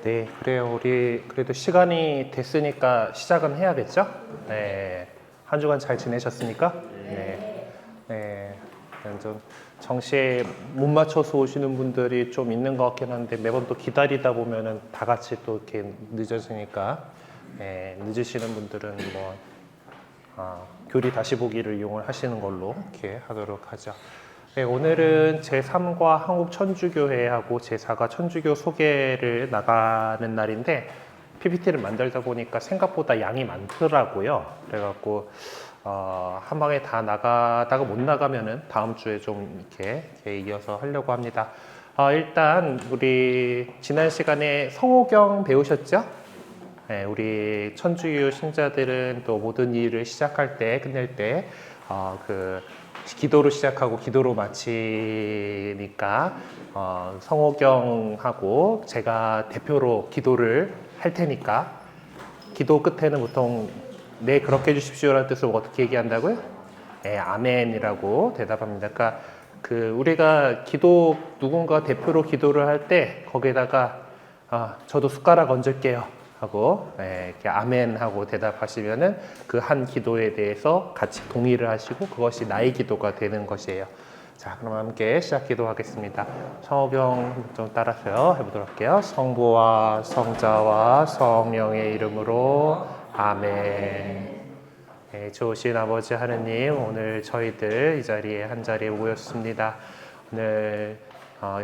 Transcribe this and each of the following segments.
네, 그래요. 우리 그래도 시간이 됐으니까 시작은 해야겠죠? 네. 한 주간 잘 지내셨습니까? 네. 네. 좀 정시에 못 맞춰서 오시는 분들이 좀 있는 것 같긴 한데 매번 또 기다리다 보면은 다 같이 또 이렇게 늦어지니까 네, 늦으시는 분들은 뭐 교리 다시 보기를 이용을 하시는 걸로 이렇게 하도록 하죠. 네, 오늘은 제3과 한국천주교회하고 제4과 천주교 소개를 나가는 날인데 PPT를 만들다 보니까 생각보다 양이 많더라고요. 그래갖고 한 방에 다 나가다가 못 나가면은 다음 주에 좀 이렇게 이어서 하려고 합니다. 일단 우리 지난 시간에 성호경 배우셨죠? 네, 우리 천주교 신자들은 또 모든 일을 시작할 때, 끝낼 때, 기도로 시작하고 기도로 마치니까, 성호경하고 제가 대표로 기도를 할 테니까, 기도 끝에는 보통, 네, 그렇게 해주십시오라는 뜻을 어떻게 얘기한다고요? 네, 아멘이라고 대답합니다. 그러니까, 우리가 누군가 대표로 기도를 할 때, 거기에다가, 저도 숟가락 얹을게요. 하고 이렇게 아멘 하고 대답하시면은 그 한 기도에 대해서 같이 동의를 하시고 그것이 나의 기도가 되는 것이에요. 자, 그럼 함께 시작 기도하겠습니다. 성호경 좀 따라서요 해보도록 할게요. 성부와 성자와 성령의 이름으로 아멘. 네, 좋으신 아버지 하느님, 오늘 저희들 이 자리에 한 자리에 모였습니다. 오늘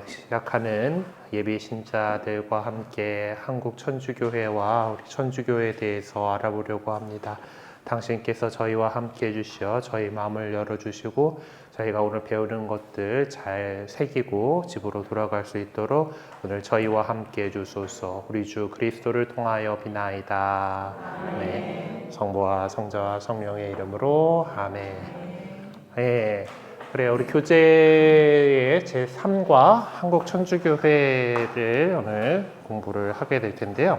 시작하는 예비 신자들과 함께 한국 천주교회와 우리 천주교에 대해서 알아보려고 합니다. 당신께서 저희와 함께 해주시어 저희 마음을 열어주시고 저희가 오늘 배우는 것들 잘 새기고 집으로 돌아갈 수 있도록 오늘 저희와 함께 해주소서. 우리 주 그리스도를 통하여 비나이다. 아멘. 성부와 성자와 성령의 이름으로 아멘. 네. 그래요. 우리 교재의 제3과 한국천주교회를 오늘 공부를 하게 될 텐데요.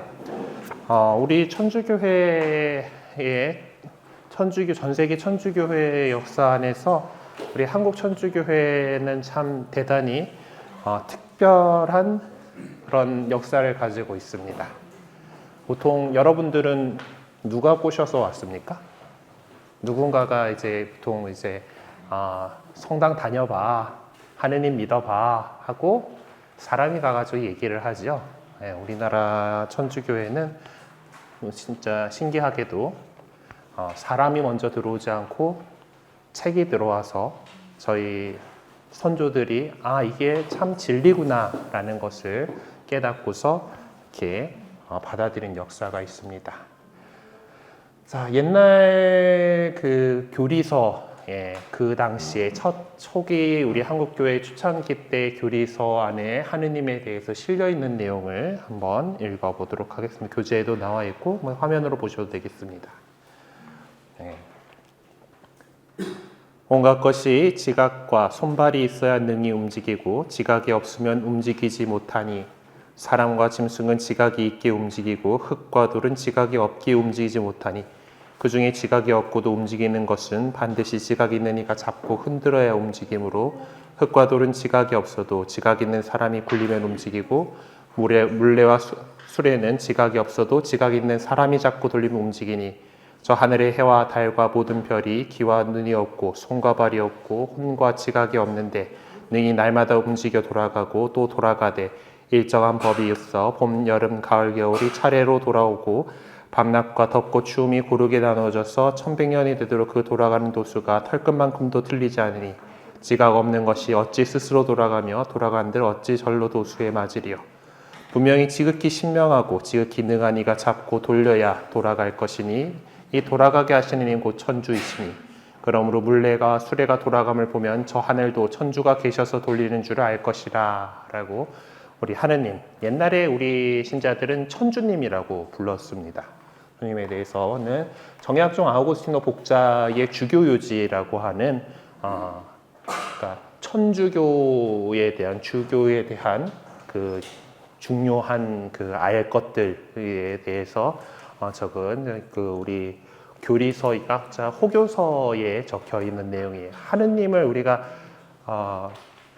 우리 천주교회의 전 세계 천주교회의 역사 안에서 우리 한국천주교회는 참 대단히 특별한 그런 역사를 가지고 있습니다. 보통 여러분들은 누가 꼬셔서 왔습니까? 누군가가 보통 성당 다녀봐, 하느님 믿어봐 하고 사람이 가가지고 얘기를 하죠. 네, 우리나라 천주교회는 진짜 신기하게도 사람이 먼저 들어오지 않고 책이 들어와서 저희 선조들이 이게 참 진리구나 라는 것을 깨닫고서 이렇게 받아들인 역사가 있습니다. 자, 옛날 교리서, 그 당시에 초기 우리 한국교회 초창기 때 교리서 안에 하느님에 대해서 실려 있는 내용을 한번 읽어보도록 하겠습니다. 교재에도 나와 있고 화면으로 보셔도 되겠습니다. 온갖 것이 지각과 손발이 있어야 능히 움직이고 지각이 없으면 움직이지 못하니 사람과 짐승은 지각이 있게 움직이고 흙과 돌은 지각이 없게 움직이지 못하니 그 중에 지각이 없고도 움직이는 것은 반드시 지각이 있는 이가 잡고 흔들어야 움직이므로 흙과 돌은 지각이 없어도 지각 있는 사람이 굴리면 움직이고 물레와 수레는 지각이 없어도 지각 있는 사람이 잡고 돌리면 움직이니 저 하늘의 해와 달과 모든 별이 귀와 눈이 없고 손과 발이 없고 혼과 지각이 없는데 능히 날마다 움직여 돌아가고 또 돌아가되 일정한 법이 있어 봄, 여름, 가을, 겨울이 차례로 돌아오고 밤낮과 덥고 추움이 고르게 나누어져서 1100년이 되도록 그 돌아가는 도수가 털끝만큼도 틀리지 않으니 지각 없는 것이 어찌 스스로 돌아가며 돌아간들 어찌 절로 도수에 맞으리요. 분명히 지극히 신명하고 지극히 능한 이가 잡고 돌려야 돌아갈 것이니 이 돌아가게 하시는 이는 곧 천주이시니 그러므로 물레가 수레가 돌아감을 보면 저 하늘도 천주가 계셔서 돌리는 줄을 알 것이라 라고 우리 하느님, 옛날에 우리 신자들은 천주님이라고 불렀습니다. 주님에 대해서는 정약종 아우구스티노 복자의 주교요지라고 하는 그러니까 천주교에 대한 주교에 대한 그 중요한 알 것들에 대해서 적은 우리 교리서 호교서에 적혀 있는 내용이에요. 하느님을 우리가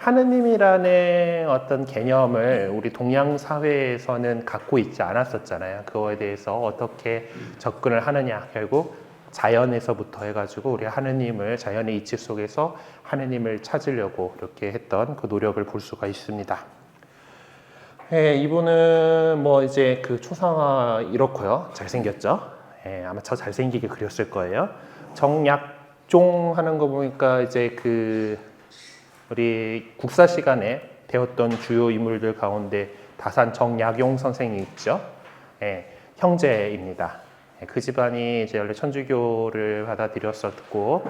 하느님이라는 어떤 개념을 우리 동양 사회에서는 갖고 있지 않았었잖아요. 그거에 대해서 어떻게 접근을 하느냐. 결국 자연에서부터 해가지고 우리 하느님을 자연의 이치 속에서 하느님을 찾으려고 이렇게 했던 그 노력을 볼 수가 있습니다. 예, 이분은 뭐 이제 그 초상화 이렇고요. 잘생겼죠? 예, 아마 저 잘생기게 그렸을 거예요. 정약종 하는 거 보니까 이제 그 우리 국사 시간에 배웠던 주요 인물들 가운데 다산 정약용 선생이 있죠. 예, 형제입니다. 예, 그 집안이 이제 원래 천주교를 받아들였었고,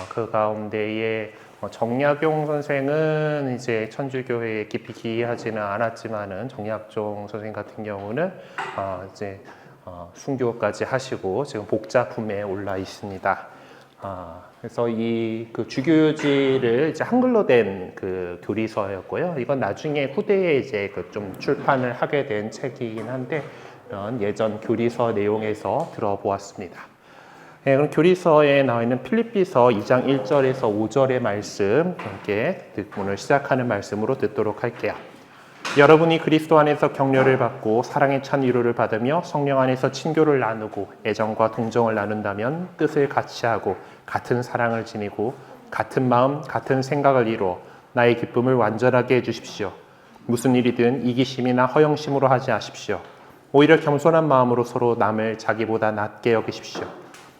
그 가운데에 정약용 선생은 이제 천주교에 깊이 기이하지는 않았지만은 정약종 선생 같은 경우는 이제 순교까지 하시고 지금 복자품에 올라 있습니다. 그래서 이 그 주교지를 이제 한글로 된 그 교리서였고요. 이건 나중에 후대에 이제 그 좀 출판을 하게 된 책이긴 한데 이런 예전 교리서 내용에서 들어보았습니다. 네, 그럼 교리서에 나와 있는 필립비서 2장 1절에서 5절의 말씀 함께 오늘 시작하는 말씀으로 듣도록 할게요. 여러분이 그리스도 안에서 격려를 받고 사랑에 찬 위로를 받으며 성령 안에서 친교를 나누고 애정과 동정을 나눈다면 뜻을 같이 하고 같은 사랑을 지니고 같은 마음, 같은 생각을 이루어 나의 기쁨을 완전하게 해주십시오. 무슨 일이든 이기심이나 허영심으로 하지 마십시오. 오히려 겸손한 마음으로 서로 남을 자기보다 낮게 여기십시오.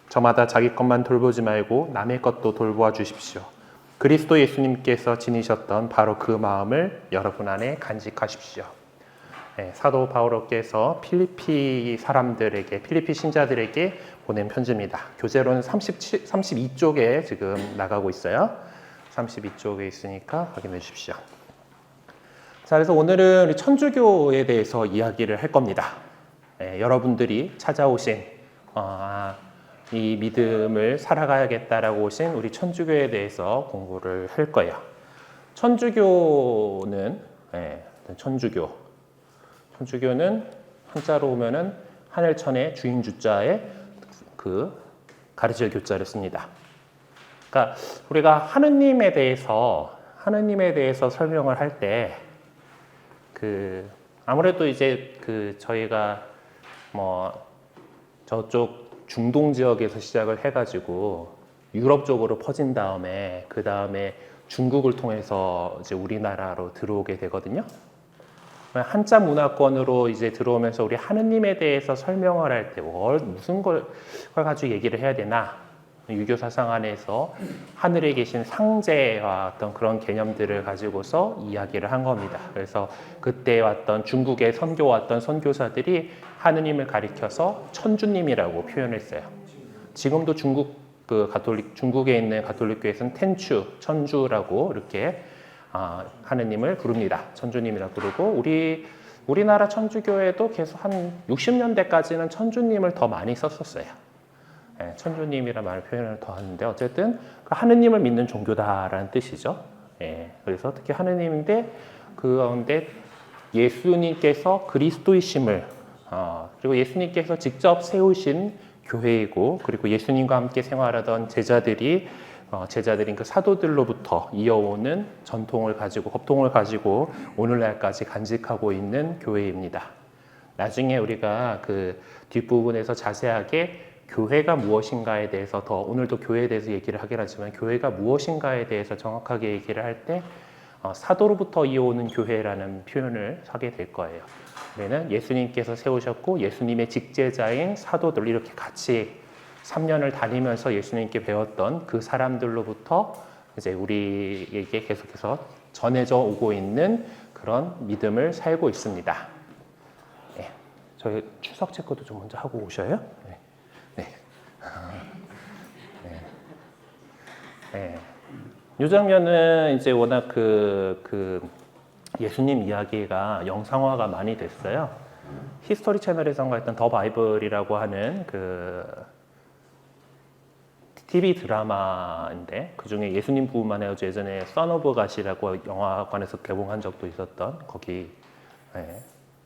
저마다 자기 것만 돌보지 말고 남의 것도 돌보아 주십시오. 그리스도 예수님께서 지니셨던 바로 그 마음을 여러분 안에 간직하십시오. 네, 사도 바울께서 필리피 사람들에게, 필리피 신자들에게 보낸 편지입니다. 교재로는 32쪽에 지금 나가고 있어요. 32쪽에 있으니까 확인해 주십시오. 자, 그래서 오늘은 우리 천주교에 대해서 이야기를 할 겁니다. 네, 여러분들이 찾아오신 이 믿음을 살아가야겠다라고 오신 우리 천주교에 대해서 공부를 할 거예요. 천주교는 천주교는 한자로 오면은 하늘천의 주인 주자에 그 가르칠 교자를 씁니다. 그러니까 우리가 하느님에 대해서 설명을 할 때 그 아무래도 이제 그 저희가 뭐 저쪽 중동 지역에서 시작을 해가지고 유럽 쪽으로 퍼진 다음에 그 다음에 중국을 통해서 이제 우리나라로 들어오게 되거든요. 한자 문화권으로 이제 들어오면서 우리 하느님에 대해서 설명을 할 때 무슨 걸 가지고 얘기를 해야 되나? 유교 사상 안에서 하늘에 계신 상제와 어떤 그런 개념들을 가지고서 이야기를 한 겁니다. 그래서 그때 왔던 중국에 선교 왔던 선교사들이 하느님을 가리켜서 천주님이라고 표현했어요. 지금도 중국에 있는 가톨릭 교회에서는 텐추, 천주라고 이렇게 하느님을 부릅니다. 천주님이라고 부르고 우리나라 천주교회도 계속 한 60년대까지는 천주님을 더 많이 썼었어요. 네, 천주님이라는 말을 표현을 더 하는데 어쨌든 하느님을 믿는 종교다라는 뜻이죠. 네, 그래서 특히 하느님인데 그 가운데 예수님께서 그리스도이심을 그리고 예수님께서 직접 세우신 교회이고 그리고 예수님과 함께 생활하던 제자들인 그 사도들로부터 이어오는 전통을 가지고 법통을 가지고 오늘날까지 간직하고 있는 교회입니다. 나중에 우리가 그 뒷부분에서 자세하게 교회가 무엇인가에 대해서 오늘도 교회에 대해서 얘기를 하긴 하지만 교회가 무엇인가에 대해서 정확하게 얘기를 할 때 사도로부터 이어오는 교회라는 표현을 하게 될 거예요. 우리는 예수님께서 세우셨고 예수님의 직제자인 사도들 이렇게 같이 3년을 다니면서 예수님께 배웠던 그 사람들로부터 이제 우리에게 계속해서 전해져 오고 있는 그런 믿음을 살고 있습니다. 네, 저희 추석 체크도 좀 먼저 하고 오셔요. 네. 네. 이 장면은 이제 워낙 그 예수님 이야기가 영상화가 많이 됐어요. 히스토리 채널에서 했던 더 바이블이라고 하는 그 TV 드라마인데 그 중에 예수님 부분만 해가지고 예전에 선 오브 갓이라고 영화관에서 개봉한 적도 있었던 거기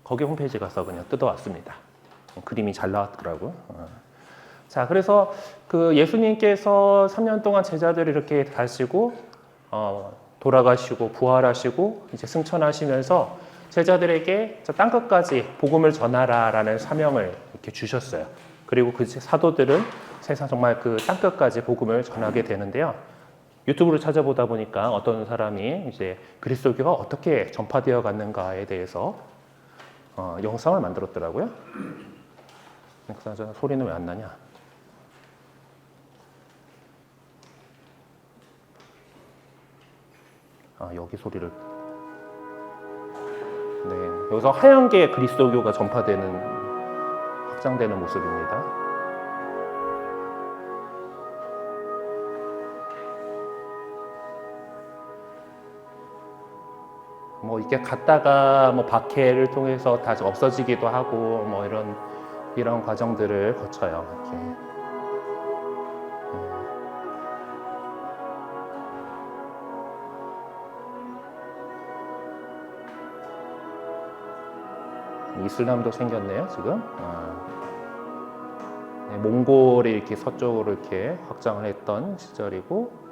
홈페이지 가서 그냥 뜯어왔습니다. 그림이 잘 나왔더라고요. 자, 그래서 그 예수님께서 3년 동안 제자들을 이렇게 가시고 돌아가시고 부활하시고 이제 승천하시면서 제자들에게 저 땅끝까지 복음을 전하라라는 사명을 이렇게 주셨어요. 그리고 그 사도들은 세상 정말 그 땅끝까지 복음을 전하게 되는데요. 유튜브를 찾아보다 보니까 어떤 사람이 이제 그리스도교가 어떻게 전파되어 갔는가에 대해서 영상을 만들었더라고요. 그래서 소리는 왜 안 나냐? 여기 소리를. 네, 여기서 하얀 게 그리스도교가 전파되는, 확장되는 모습입니다. 뭐 이게 갔다가 뭐 박해를 통해서 다시 없어지기도 하고 뭐 이런 과정들을 거쳐요. 이렇게. 이슬람도 생겼네요, 지금. 네, 몽골이 이렇게 서쪽으로 이렇게 확장을 했던 시절이고,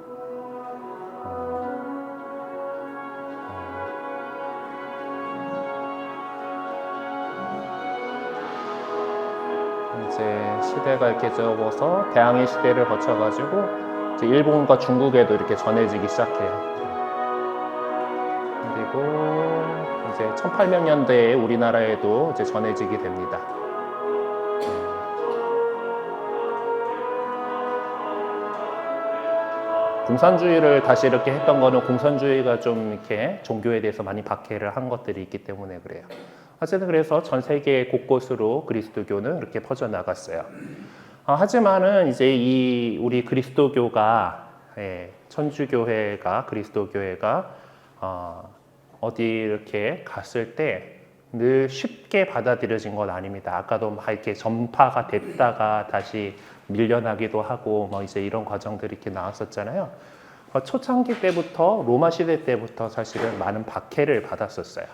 이제 시대가 이렇게 접어서 대항해 시대를 거쳐가지고 이제 일본과 중국에도 이렇게 전해지기 시작해요. 그리고 이제 1800년대에 우리나라에도 이제 전해지게 됩니다. 공산주의를 다시 이렇게 했던 거는 공산주의가 좀 이렇게 종교에 대해서 많이 박해를 한 것들이 있기 때문에 그래요. 어쨌든 그래서 전 세계 곳곳으로 그리스도교는 이렇게 퍼져 나갔어요. 하지만은 이제 우리 그리스도교가, 천주교회가, 그리스도교회가 어디 이렇게 갔을 때 늘 쉽게 받아들여진 건 아닙니다. 아까도 막 이렇게 전파가 됐다가 다시 밀려나기도 하고 뭐 이제 이런 과정들이 이렇게 나왔었잖아요. 초창기 때부터, 로마 시대 때부터 사실은 많은 박해를 받았었어요.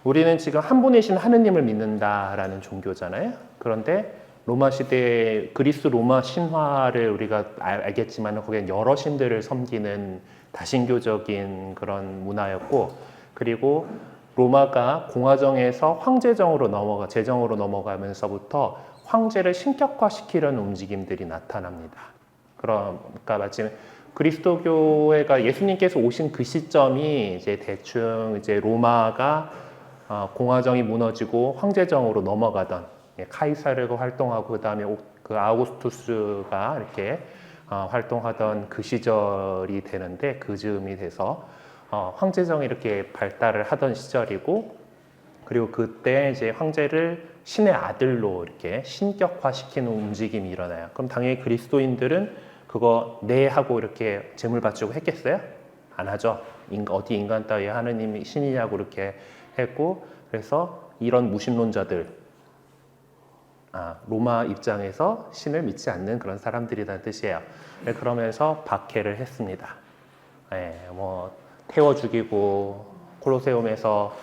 우리는 지금 한 분이신 하느님을 믿는다라는 종교잖아요. 그런데 로마 시대, 그리스 로마 신화를 우리가 알겠지만 거기엔 여러 신들을 섬기는 다신교적인 그런 문화였고, 그리고 로마가 공화정에서 황제정으로 제정으로 넘어가면서부터 황제를 신격화시키려는 움직임들이 나타납니다. 그러니까 마침 그리스도교회가 예수님께서 오신 그 시점이 이제 대충 이제 로마가 공화정이 무너지고 황제정으로 넘어가던, 카이사르가 활동하고 그다음에 그 아우구스투스가 이렇게 활동하던 그 시절이 되는데, 그 즈음이 돼서 황제정이 이렇게 발달을 하던 시절이고, 그리고 그때 이제 황제를 신의 아들로 이렇게 신격화시키는 움직임이 일어나요. 그럼 당연히 그리스도인들은 그거 네 하고 이렇게 제물 바치고 했겠어요? 안 하죠. 어디 인간 따위 하느님이 신이냐고 이렇게 했고, 그래서 이런 무신론자들, 로마 입장에서 신을 믿지 않는 그런 사람들이라는 뜻이에요. 그러면서 박해를 했습니다. 뭐 태워 죽이고, 콜로세움에서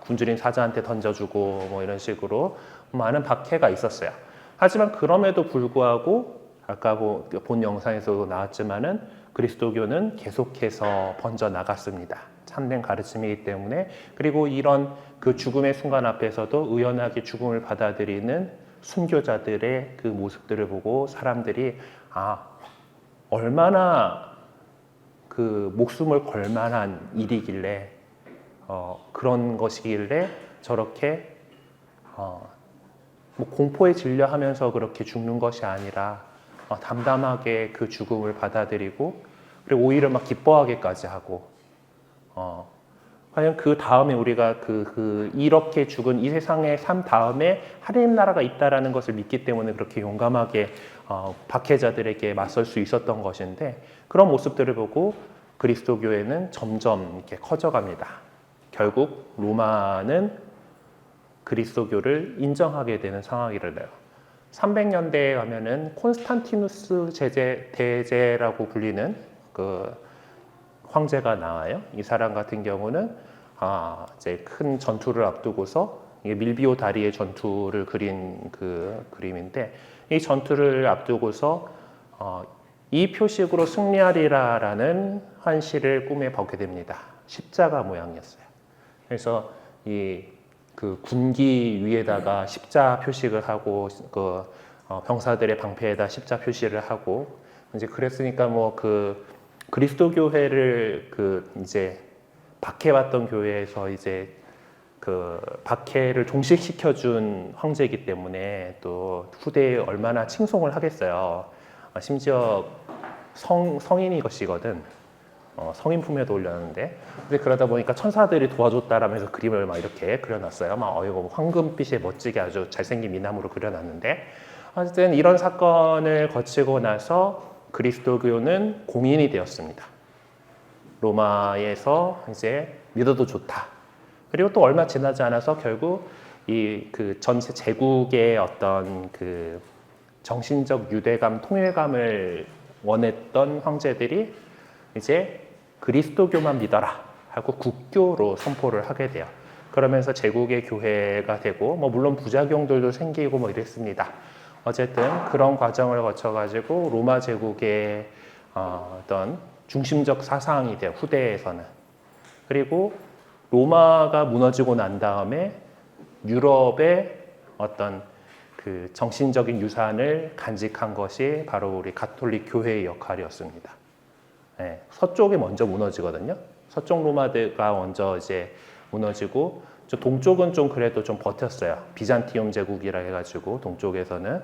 굶주린 사자한테 던져주고 뭐 이런 식으로 많은 박해가 있었어요. 하지만 그럼에도 불구하고 아까 본 영상에서도 나왔지만은 그리스도교는 계속해서 번져 나갔습니다. 참된 가르침이기 때문에. 그리고 이런 그 죽음의 순간 앞에서도 의연하게 죽음을 받아들이는 순교자들의 그 모습들을 보고 사람들이 얼마나 그 목숨을 걸 만한 일이길래 그런 것이길래 저렇게 뭐 공포에 질려하면서 그렇게 죽는 것이 아니라 담담하게 그 죽음을 받아들이고, 그리고 오히려 막 기뻐하게까지 하고, 과연 그 다음에 우리가 이렇게 죽은 이 세상의 삶 다음에 하나님 나라가 있다라는 것을 믿기 때문에 그렇게 용감하게 박해자들에게 맞설 수 있었던 것인데, 그런 모습들을 보고 그리스도교회는 점점 이렇게 커져갑니다. 결국 로마는 그리스도교를 인정하게 되는 상황이 돼요. 300년대에 가면은 콘스탄티누스 대제라고 불리는 그 황제가 나와요. 이 사람 같은 경우는 이제 큰 전투를 앞두고서 밀비오 다리의 전투를 그린 그 그림인데, 이 전투를 앞두고서 이 표식으로 승리하리라라는 환시를 꿈에 보게 됩니다. 십자가 모양이었어요. 그래서 그 군기 위에다가 십자 표식을 하고 병사들의 방패에다 십자 표시를 하고 이제 그랬으니까 뭐 그 그리스도 교회를 이제 박해왔던 교회에서 이제 그 박해를 종식시켜준 황제이기 때문에 또 후대에 얼마나 칭송을 하겠어요. 심지어 성인이 것이거든. 성인 품에도 올렸는데, 근데 그러다 보니까 천사들이 도와줬다라면서 그림을 막 이렇게 그려놨어요. 막 이거 황금빛에 멋지게 아주 잘생긴 미남으로 그려놨는데, 어쨌든 이런 사건을 거치고 나서 그리스도교는 공인이 되었습니다. 로마에서 이제 믿어도 좋다. 그리고 또 얼마 지나지 않아서 결국 그 전체 제국의 어떤 그 정신적 유대감, 통일감을 원했던 황제들이 이제 그리스도교만 믿어라 하고 국교로 선포를 하게 돼요. 그러면서 제국의 교회가 되고 뭐 물론 부작용들도 생기고 뭐 이랬습니다. 어쨌든 그런 과정을 거쳐가지고 로마 제국의 어떤 중심적 사상이 돼요. 후대에서는. 그리고 로마가 무너지고 난 다음에 유럽의 어떤 그 정신적인 유산을 간직한 것이 바로 우리 가톨릭 교회의 역할이었습니다. 네, 서쪽이 먼저 무너지거든요. 서쪽 로마가 먼저 이제 무너지고 동쪽은 좀 그래도 좀 버텼어요. 비잔티움 제국이라 해가지고 동쪽에서는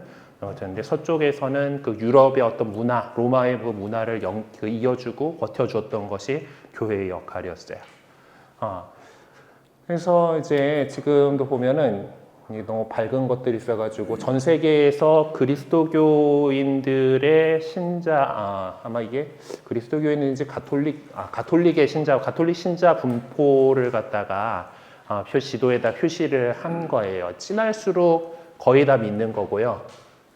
그런데 서쪽에서는 그 유럽의 어떤 문화, 로마의 그 문화를 이어주고 버텨주었던 것이 교회의 역할이었어요. 그래서 이제 지금도 보면은 너무 밝은 것들이 있어가지고 전 세계에서 그리스도교인들의 신자 아마 이게 그리스도교인인지 가톨릭의 신자 가톨릭 신자 분포를 갖다가 지도에다 표시를 한 거예요. 진할수록 거의 다 믿는 거고요.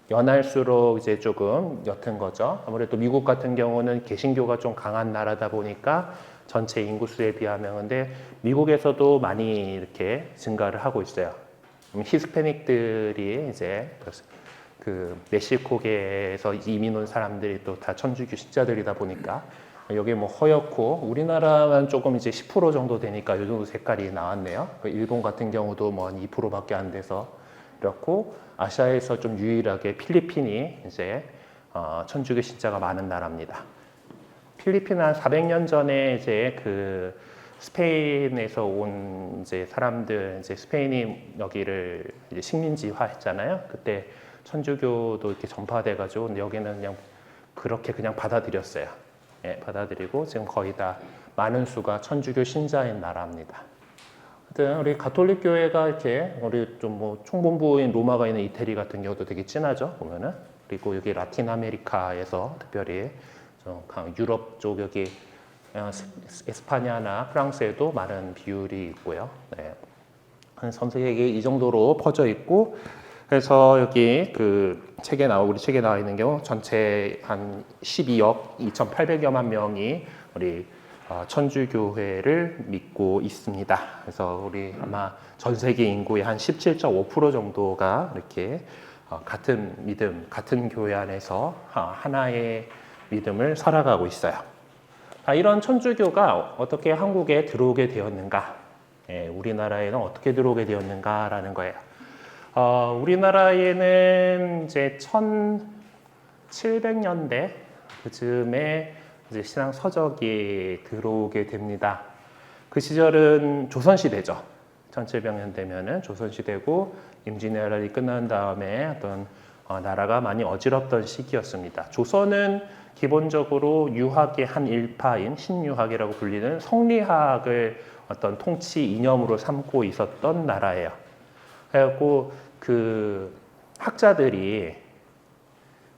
연할수록 이제 조금 옅은 거죠. 아무래도 미국 같은 경우는 개신교가 좀 강한 나라다 보니까 전체 인구수에 비하면 근데 미국에서도 많이 이렇게 증가를 하고 있어요. 히스패닉들이 이제 그 멕시코계에서 이민 온 사람들이 또 다 천주교 신자들이다 보니까 여기 뭐 허옇고 우리나라만 조금 이제 10% 정도 되니까 이 정도 색깔이 나왔네요. 일본 같은 경우도 뭐 한 2%밖에 안 돼서 이렇고 아시아에서 좀 유일하게 필리핀이 이제 천주교 신자가 많은 나라입니다. 필리핀은 한 400년 전에 이제 그 스페인에서 온 이제 사람들, 이제 스페인이 여기를 이제 식민지화 했잖아요. 그때 천주교도 이렇게 전파돼가지고 여기는 그냥 그렇게 그냥 받아들였어요. 예, 받아들이고 지금 거의 다 많은 수가 천주교 신자인 나라입니다. 하여튼 우리 가톨릭 교회가 이렇게 우리 좀 뭐 총본부인 로마가 있는 이태리 같은 경우도 되게 진하죠, 보면은. 그리고 여기 라틴 아메리카에서 특별히 좀 유럽 쪽 여기 에스파냐나 프랑스에도 많은 비율이 있고요. 네. 전 세계에 이 정도로 퍼져 있고, 그래서 여기 그 우리 책에 나와 있는 경우 전체 한 12억 2,800여만 명이 우리 천주교회를 믿고 있습니다. 그래서 우리 아마 전 세계 인구의 한 17.5% 정도가 이렇게 같은 믿음, 같은 교회 안에서 하나의 믿음을 살아가고 있어요. 이런 천주교가 어떻게 한국에 들어오게 되었는가? 예, 우리나라에는 어떻게 들어오게 되었는가라는 거예요. 우리나라에는 이제 1700년대 그쯤에 이제 신앙 서적이 들어오게 됩니다. 그 시절은 조선시대죠. 1700년대면은 조선시대고 임진왜란이 끝난 다음에 어떤 나라가 많이 어지럽던 시기였습니다. 조선은 기본적으로 유학의 한 일파인 신유학이라고 불리는 성리학을 어떤 통치 이념으로 삼고 있었던 나라예요. 그래갖고 그 학자들이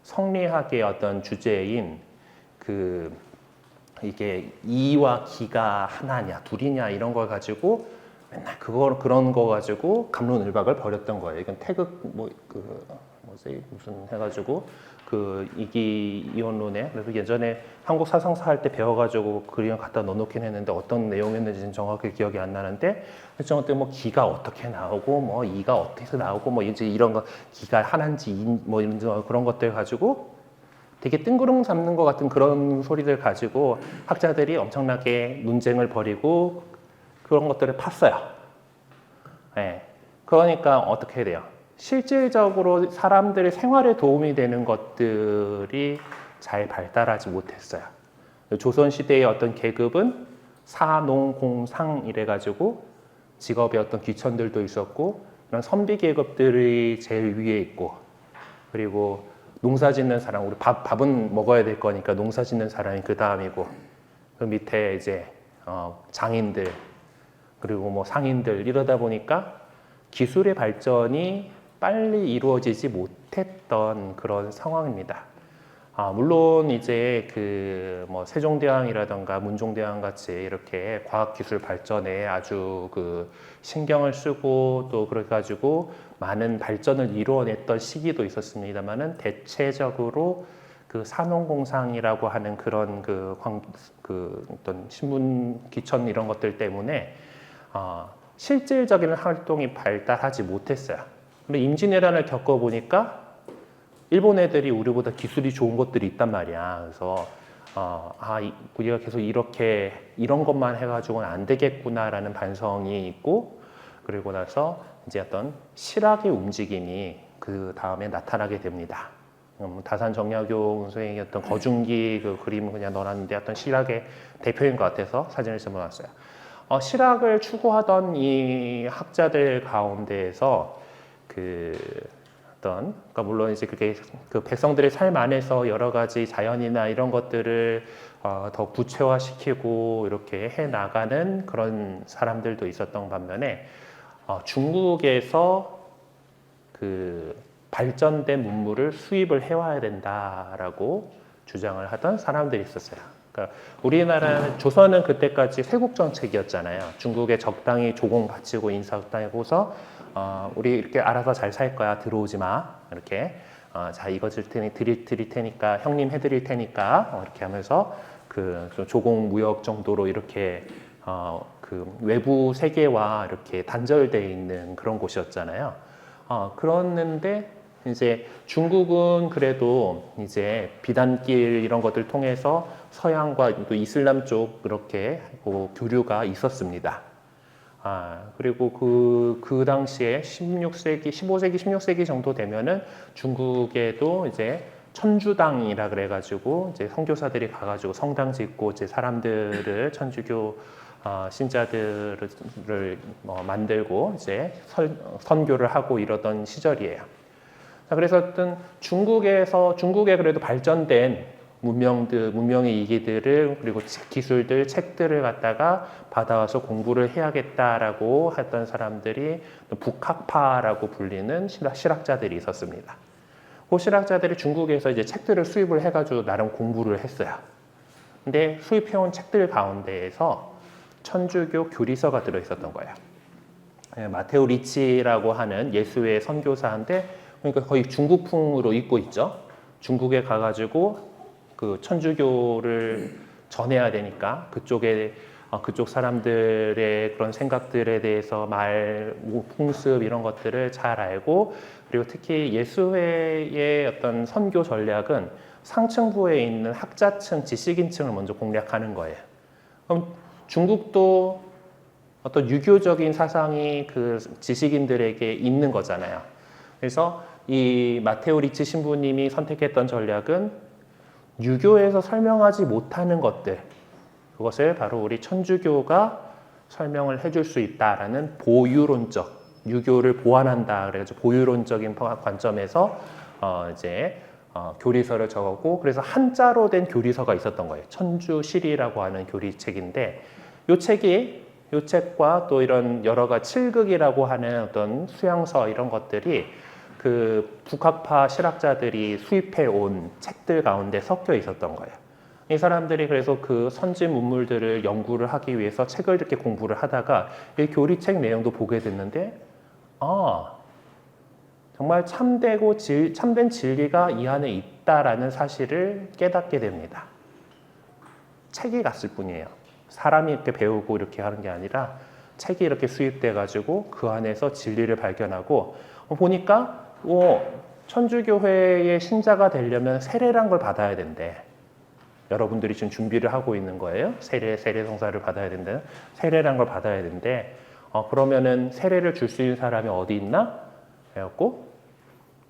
성리학의 어떤 주제인 그 이게 이와 기가 하나냐 둘이냐 이런 걸 가지고 맨날 그런 거 가지고 갑론을박을 벌였던 거예요. 이건 태극 무슨 해가지고 그 이기이론에 그래서 예전에 한국 사상사 할 때 배워가지고 그림 갖다 넣어놓긴 했는데 어떤 내용이었는지는 정확히 기억이 안 나는데 일정 때 뭐 기가 어떻게 나오고 뭐 이가 어떻게 해서 나오고 뭐 이제 이런 거 기가 하나인지 뭐 이런 그런 것들 가지고 되게 뜬구름 잡는 것 같은 그런 소리들 가지고 학자들이 엄청나게 논쟁을 벌이고 그런 것들을 팠어요. 네. 그러니까 어떻게 해야 돼요? 실질적으로 사람들의 생활에 도움이 되는 것들이 잘 발달하지 못했어요. 조선시대의 어떤 계급은 사농공상 이래가지고 직업의 어떤 귀천들도 있었고 이런 선비 계급들이 제일 위에 있고 그리고 농사 짓는 사람, 우리 밥은 먹어야 될 거니까 농사 짓는 사람이 그 다음이고 그 밑에 이제 장인들 그리고 뭐 상인들 이러다 보니까 기술의 발전이 빨리 이루어지지 못했던 그런 상황입니다. 물론 이제 그 뭐 세종대왕이라던가 문종대왕 같이 이렇게 과학기술 발전에 아주 그 신경을 쓰고 또 그래가지고 많은 발전을 이루어냈던 시기도 있었습니다만은 대체적으로 그 산업공상이라고 하는 그런 그 어떤 신문 기천 이런 것들 때문에 실질적인 활동이 발달하지 못했어요. 근데 임진왜란을 겪어보니까 일본 애들이 우리보다 기술이 좋은 것들이 있단 말이야. 그래서 우리가 계속 이렇게 이런 것만 해가지고는 안 되겠구나라는 반성이 있고 그리고 나서 이제 어떤 실학의 움직임이 그 다음에 나타나게 됩니다. 다산정약용 선생의 어떤 거중기 그 그림을 그냥 넣어놨는데 어떤 실학의 대표인 것 같아서 사진을 집어놨어요. 실학을 추구하던 이 학자들 가운데에서 그러니까 물론 이제 그게 그 백성들의 삶 안에서 여러 가지 자연이나 이런 것들을 더 구체화시키고 이렇게 해 나가는 그런 사람들도 있었던 반면에 중국에서 그 발전된 문물을 수입을 해와야 된다라고 주장을 하던 사람들이 있었어요. 그러니까 우리나라는 조선은 그때까지 세국 정책이었잖아요. 중국에 적당히 조공 바치고 인사하고서 우리 이렇게 알아서 잘 살 거야 들어오지 마 이렇게 자 이거 드릴 테니까 형님 해드릴 테니까 이렇게 하면서 그 조공 무역 정도로 이렇게 그 외부 세계와 이렇게 단절되어 있는 그런 곳이었잖아요. 그랬는데 이제 중국은 그래도 이제 비단길 이런 것들 통해서 서양과 또 이슬람 쪽 그렇게 교류가 있었습니다. 그리고 그 당시에 16세기, 15세기, 16세기 정도 되면은 중국에도 이제 천주당이라 그래가지고 이제 선교사들이 가가지고 성당 짓고 이제 사람들을 천주교 신자들을 만들고 이제 선교를 하고 이러던 시절이에요. 그래서 어떤 중국에 그래도 발전된 문명의 이기들을 그리고 기술들, 책들을 갖다가 받아와서 공부를 해야겠다라고 했던 사람들이 북학파라고 불리는 실학자들이 있었습니다. 그 실학자들이 중국에서 이제 책들을 수입을 해가지고 나름 공부를 했어요. 근데 수입해온 책들 가운데에서 천주교 교리서가 들어있었던 거예요. 마테오 리치라고 하는 예수의 선교사인데 그러니까 거의 중국풍으로 읽고 있죠. 중국에 가가지고 그 천주교를 전해야 되니까 그쪽 사람들의 그런 생각들에 대해서 풍습 이런 것들을 잘 알고 그리고 특히 예수회의 어떤 선교 전략은 상층부에 있는 학자층, 지식인층을 먼저 공략하는 거예요. 그럼 중국도 어떤 유교적인 사상이 그 지식인들에게 있는 거잖아요. 그래서 이 마테오 리치 신부님이 선택했던 전략은 유교에서 설명하지 못하는 것들, 그것을 바로 우리 천주교가 설명을 해줄 수 있다라는 보유론적, 유교를 보완한다 그래가지고 보유론적인 관점에서 이제 교리서를 적었고 그래서 한자로 된 교리서가 있었던 거예요. 천주실이라고 하는 교리책인데 이 책과 또 이런 여러 가지 칠극이라고 하는 어떤 수양서 이런 것들이 그 북학파 실학자들이 수입해 온 책들 가운데 섞여 있었던 거예요. 이 사람들이 그래서 그 선진 문물들을 연구를 하기 위해서 책을 이렇게 공부를 하다가 이 교리책 내용도 보게 됐는데 정말 참된 진리가 이 안에 있다라는 사실을 깨닫게 됩니다. 책이 갔을 뿐이에요. 사람이 이렇게 배우고 이렇게 하는 게 아니라 책이 이렇게 수입돼 가지고 그 안에서 진리를 발견하고 보니까 천주교회의 신자가 되려면 세례란 걸 받아야 된대. 여러분들이 지금 준비를 하고 있는 거예요. 세례 성사를 받아야 된다. 세례란 걸 받아야 된대. 그러면은 세례를 줄 수 있는 사람이 어디 있나? 해갖고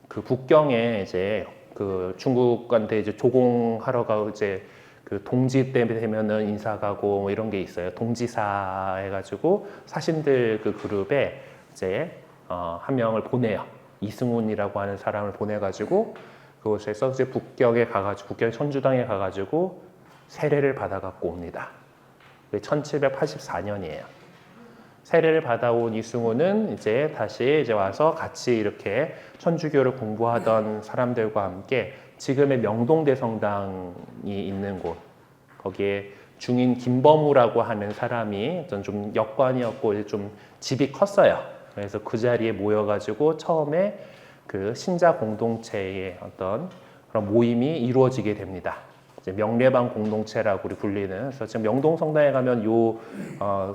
그 북경에 이제 그 중국한테 이제 조공하러 가고 이제 그 동지 때 되면은 인사 가고 뭐 이런 게 있어요. 동지사 해가지고 사신들 그 그룹에 이제 한 명을 보내요. 이승훈이라고 하는 사람을 보내가지고 그곳에서 이제 북경에 가가지고 북경 천주당에 가가지고 세례를 받아갖고 옵니다. 1784년이에요. 세례를 받아온 이승훈은 이제 다시 이제 와서 같이 이렇게 천주교를 공부하던 사람들과 함께 지금의 명동대성당이 있는 곳, 거기에 중인 김범우라고 하는 사람이 좀 역관이었고 이제 좀 집이 컸어요. 그래서 그 자리에 모여가지고 처음에 그 신자 공동체의 어떤 그런 모임이 이루어지게 됩니다. 이제 명례방 공동체라고 우리 불리는. 그래서 지금 명동성당에 가면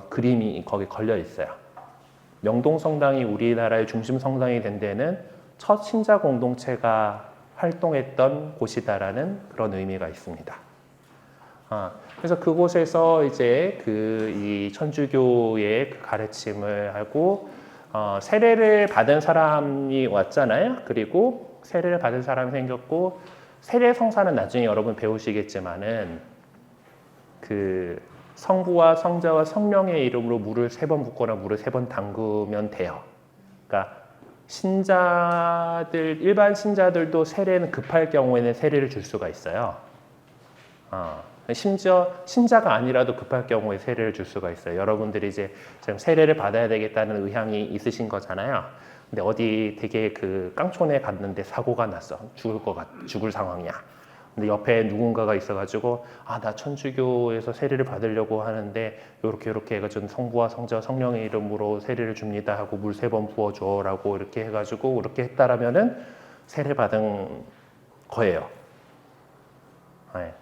그림이 거기 걸려 있어요. 명동성당이 우리나라의 중심 성당이 된 데는 첫 신자 공동체가 활동했던 곳이다라는 그런 의미가 있습니다. 그래서 그곳에서 이제 이 천주교의 그 가르침을 하고 세례를 받은 사람이 왔잖아요. 그리고 세례를 받은 사람이 생겼고 세례 성사는 나중에 여러분 배우시겠지만은 그 성부와 성자와 성령의 이름으로 물을 3번 붓거나 물을 3번 담그면 돼요. 그러니까 일반 신자들도 세례는 급할 경우에는 세례를 줄 수가 있어요. 심지어 신자가 아니라도 급할 경우에 세례를 줄 수가 있어요. 여러분들이 이제 지금 세례를 받아야 되겠다는 의향이 있으신 거잖아요. 근데 어디 되게 그 깡촌에 갔는데 사고가 났어. 죽을 상황이야. 근데 옆에 누군가가 있어가지고 나 천주교에서 세례를 받으려고 하는데 요렇게 해가지고 성부와 성자 성령의 이름으로 세례를 줍니다 하고 물 3번 부어줘라고 이렇게 해가지고 그렇게 했다라면은 세례 받은 거예요. 네.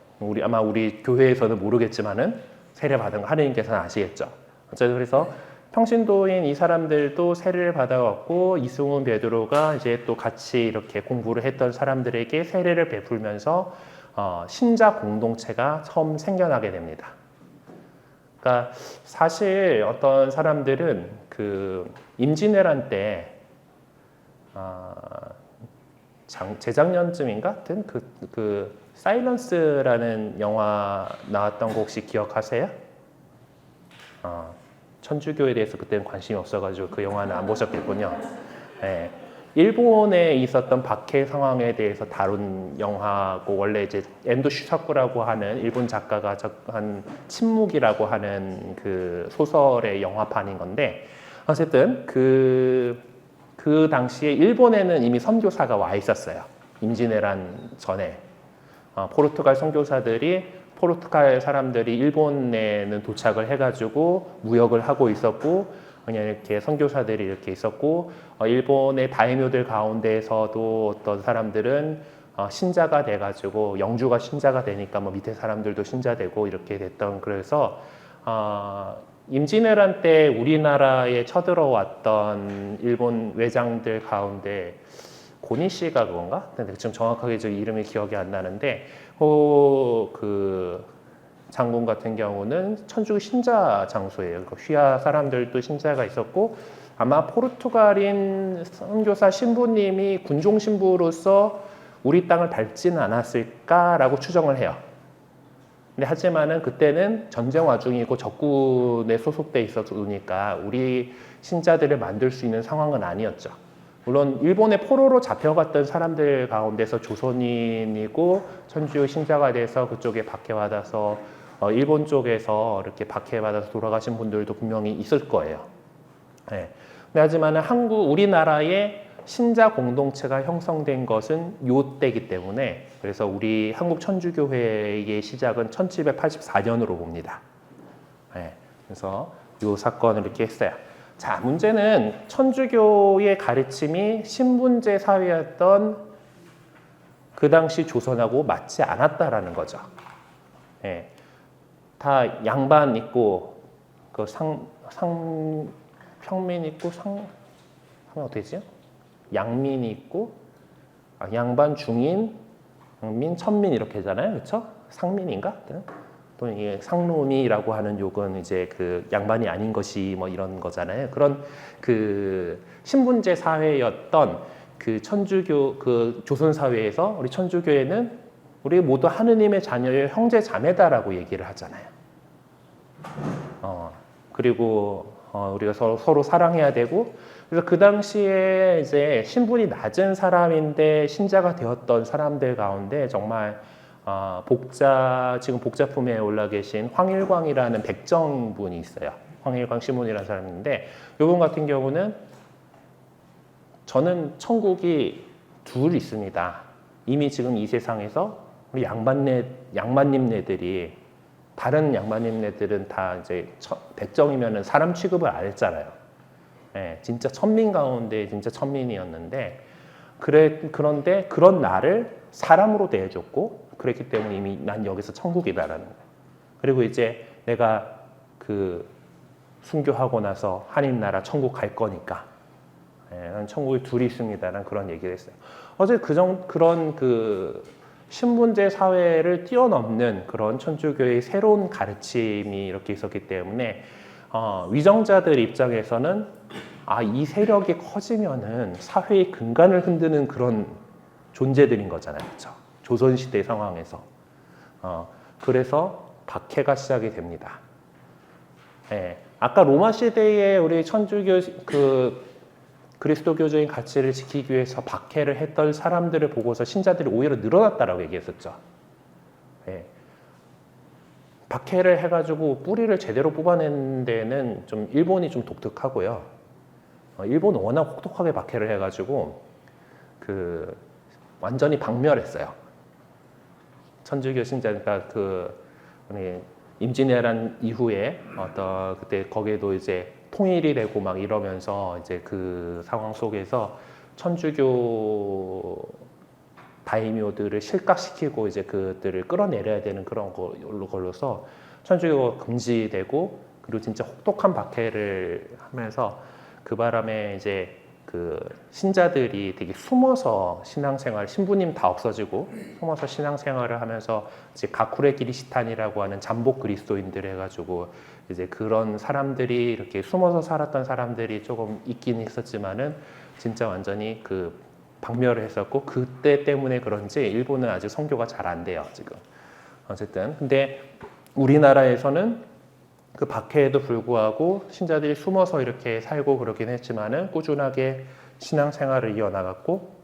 아마 우리 교회에서는 모르겠지만은 세례 받은 거 하느님께서는 아시겠죠. 어쨌든 그래서 평신도인 이 사람들도 세례를 받아왔고 이승훈 베드로가 이제 또 같이 이렇게 공부를 했던 사람들에게 세례를 베풀면서 신자 공동체가 처음 생겨나게 됩니다. 그러니까 사실 어떤 사람들은 그 임진왜란 때 재작년쯤인가? 하여튼 그 사일런스라는 영화 나왔던 거 혹시 기억하세요? 천주교에 대해서 그때는 관심이 없어가지고 그 영화는 안 보셨겠군요. 네. 일본에 있었던 박해 상황에 대해서 다룬 영화고 원래 이제 엔도 슈사쿠라고 하는 일본 작가가 한 침묵이라고 하는 그 소설의 영화판인 건데 어쨌든 그 당시에 일본에는 이미 선교사가 와 있었어요. 임진왜란 전에 포르투갈 선교사들이 포르투갈 사람들이 일본에는 도착을 해가지고 무역을 하고 있었고 그냥 이렇게 선교사들이 이렇게 있었고 일본의 다이묘들 가운데에서도 어떤 사람들은 신자가 돼가지고 영주가 신자가 되니까 뭐 밑에 사람들도 신자 되고 이렇게 됐던 그래서 임진왜란 때 우리나라에 쳐들어왔던 일본 외장들 가운데 고니 씨가 그건가? 근데 지금 정확하게 저 이름이 기억이 안 나는데 그 장군 같은 경우는 천주교 신자 장소예요. 휘하 사람들도 신자가 있었고 아마 포르투갈인 선교사 신부님이 군종 신부로서 우리 땅을 밟지는 않았을까라고 추정을 해요. 근데 하지만은 그때는 전쟁 와중이고 적군에 소속돼 있었으니까 우리 신자들을 만들 수 있는 상황은 아니었죠. 물론 일본의 포로로 잡혀갔던 사람들 가운데서 조선인이고 천주교 신자가 돼서 그쪽에 박해받아서 일본 쪽에서 이렇게 박해받아서 돌아가신 분들도 분명히 있을 거예요. 네. 하지만 우리나라의 신자 공동체가 형성된 것은 요 때이기 때문에 그래서 우리 한국 천주교회의 시작은 1784년으로 봅니다. 네. 그래서 요 사건을 이렇게 했어요. 자, 문제는 천주교의 가르침이 신분제 사회였던 그 당시 조선하고 맞지 않았다라는 거죠. 예. 다 양반 있고 그 평민 있고 하면 어떻게 되지? 양민이 있고 양반, 중인, 양민, 천민 이렇게 하잖아요. 그렇죠? 상민인가? 또는 이게 상론이라고 하는 욕은 이제 그 양반이 아닌 것이 뭐 이런 거잖아요. 그런 그 신분제 사회였던 그 천주교 그 조선 사회에서 우리 천주교회는 우리 모두 하느님의 자녀의 형제 자매다라고 얘기를 하잖아요. 그리고 우리가 서로 사랑해야 되고, 그래서 그 당시에 이제 신분이 낮은 사람인데 신자가 되었던 사람들 가운데 정말 지금 복자품에 올라 계신 황일광이라는 백정분이 있어요. 황일광 시몬이라는 사람인데, 이분 같은 경우는 저는 천국이 둘 있습니다. 이미 지금 이 세상에서 우리 양반님네들이 다른 양반님네들은 다 이제 백정이면은 사람 취급을 안 했잖아요. 예, 진짜 천민 가운데 진짜 천민이었는데, 그런데 그런 나를 사람으로 대해줬고, 그랬기 때문에 이미 난 여기서 천국이다라는 거예요. 그리고 이제 내가 그 순교하고 나서 하나님 나라 천국 갈 거니까, 난 천국이 둘이 있습니다라는 그런 얘기를 했어요. 어제 그런 그 신분제 사회를 뛰어넘는 그런 천주교의 새로운 가르침이 이렇게 있었기 때문에 위정자들 입장에서는 이 세력이 커지면은 사회의 근간을 흔드는 그런 존재들인 거잖아요, 그렇죠? 조선시대 상황에서. 그래서 박해가 시작이 됩니다. 예, 아까 로마 시대에 우리 천주교 그리스도교적인 가치를 지키기 위해서 박해를 했던 사람들을 보고서 신자들이 오히려 늘어났다라고 얘기했었죠. 예. 박해를 해가지고 뿌리를 제대로 뽑아낸 데는 좀 일본이 좀 독특하고요. 일본은 워낙 혹독하게 박해를 해가지고 완전히 박멸했어요. 천주교 신자니까 임진왜란 이후에 그때 거기에도 이제 통일이 되고 막 이러면서 이제 그 상황 속에서 천주교 다이묘들을 실각시키고 이제 그들을 끌어내려야 되는 그런 걸로서 천주교가 금지되고, 그리고 진짜 혹독한 박해를 하면서 그 바람에 이제 그 신자들이 되게 숨어서 신앙생활, 신부님 다 없어지고 숨어서 신앙생활을 하면서 이제 가쿠레 기리시탄이라고 하는 잠복 그리스도인들 해가지고 이제 그런 사람들이 이렇게 숨어서 살았던 사람들이 조금 있긴 있었지만은 진짜 완전히 그 박멸을 했었고, 그때 때문에 그런지 일본은 아직 선교가 잘 안 돼요, 지금. 어쨌든 근데 우리나라에서는 그 박해에도 불구하고 신자들이 숨어서 이렇게 살고 그러긴 했지만은 꾸준하게 신앙생활을 이어나갔고,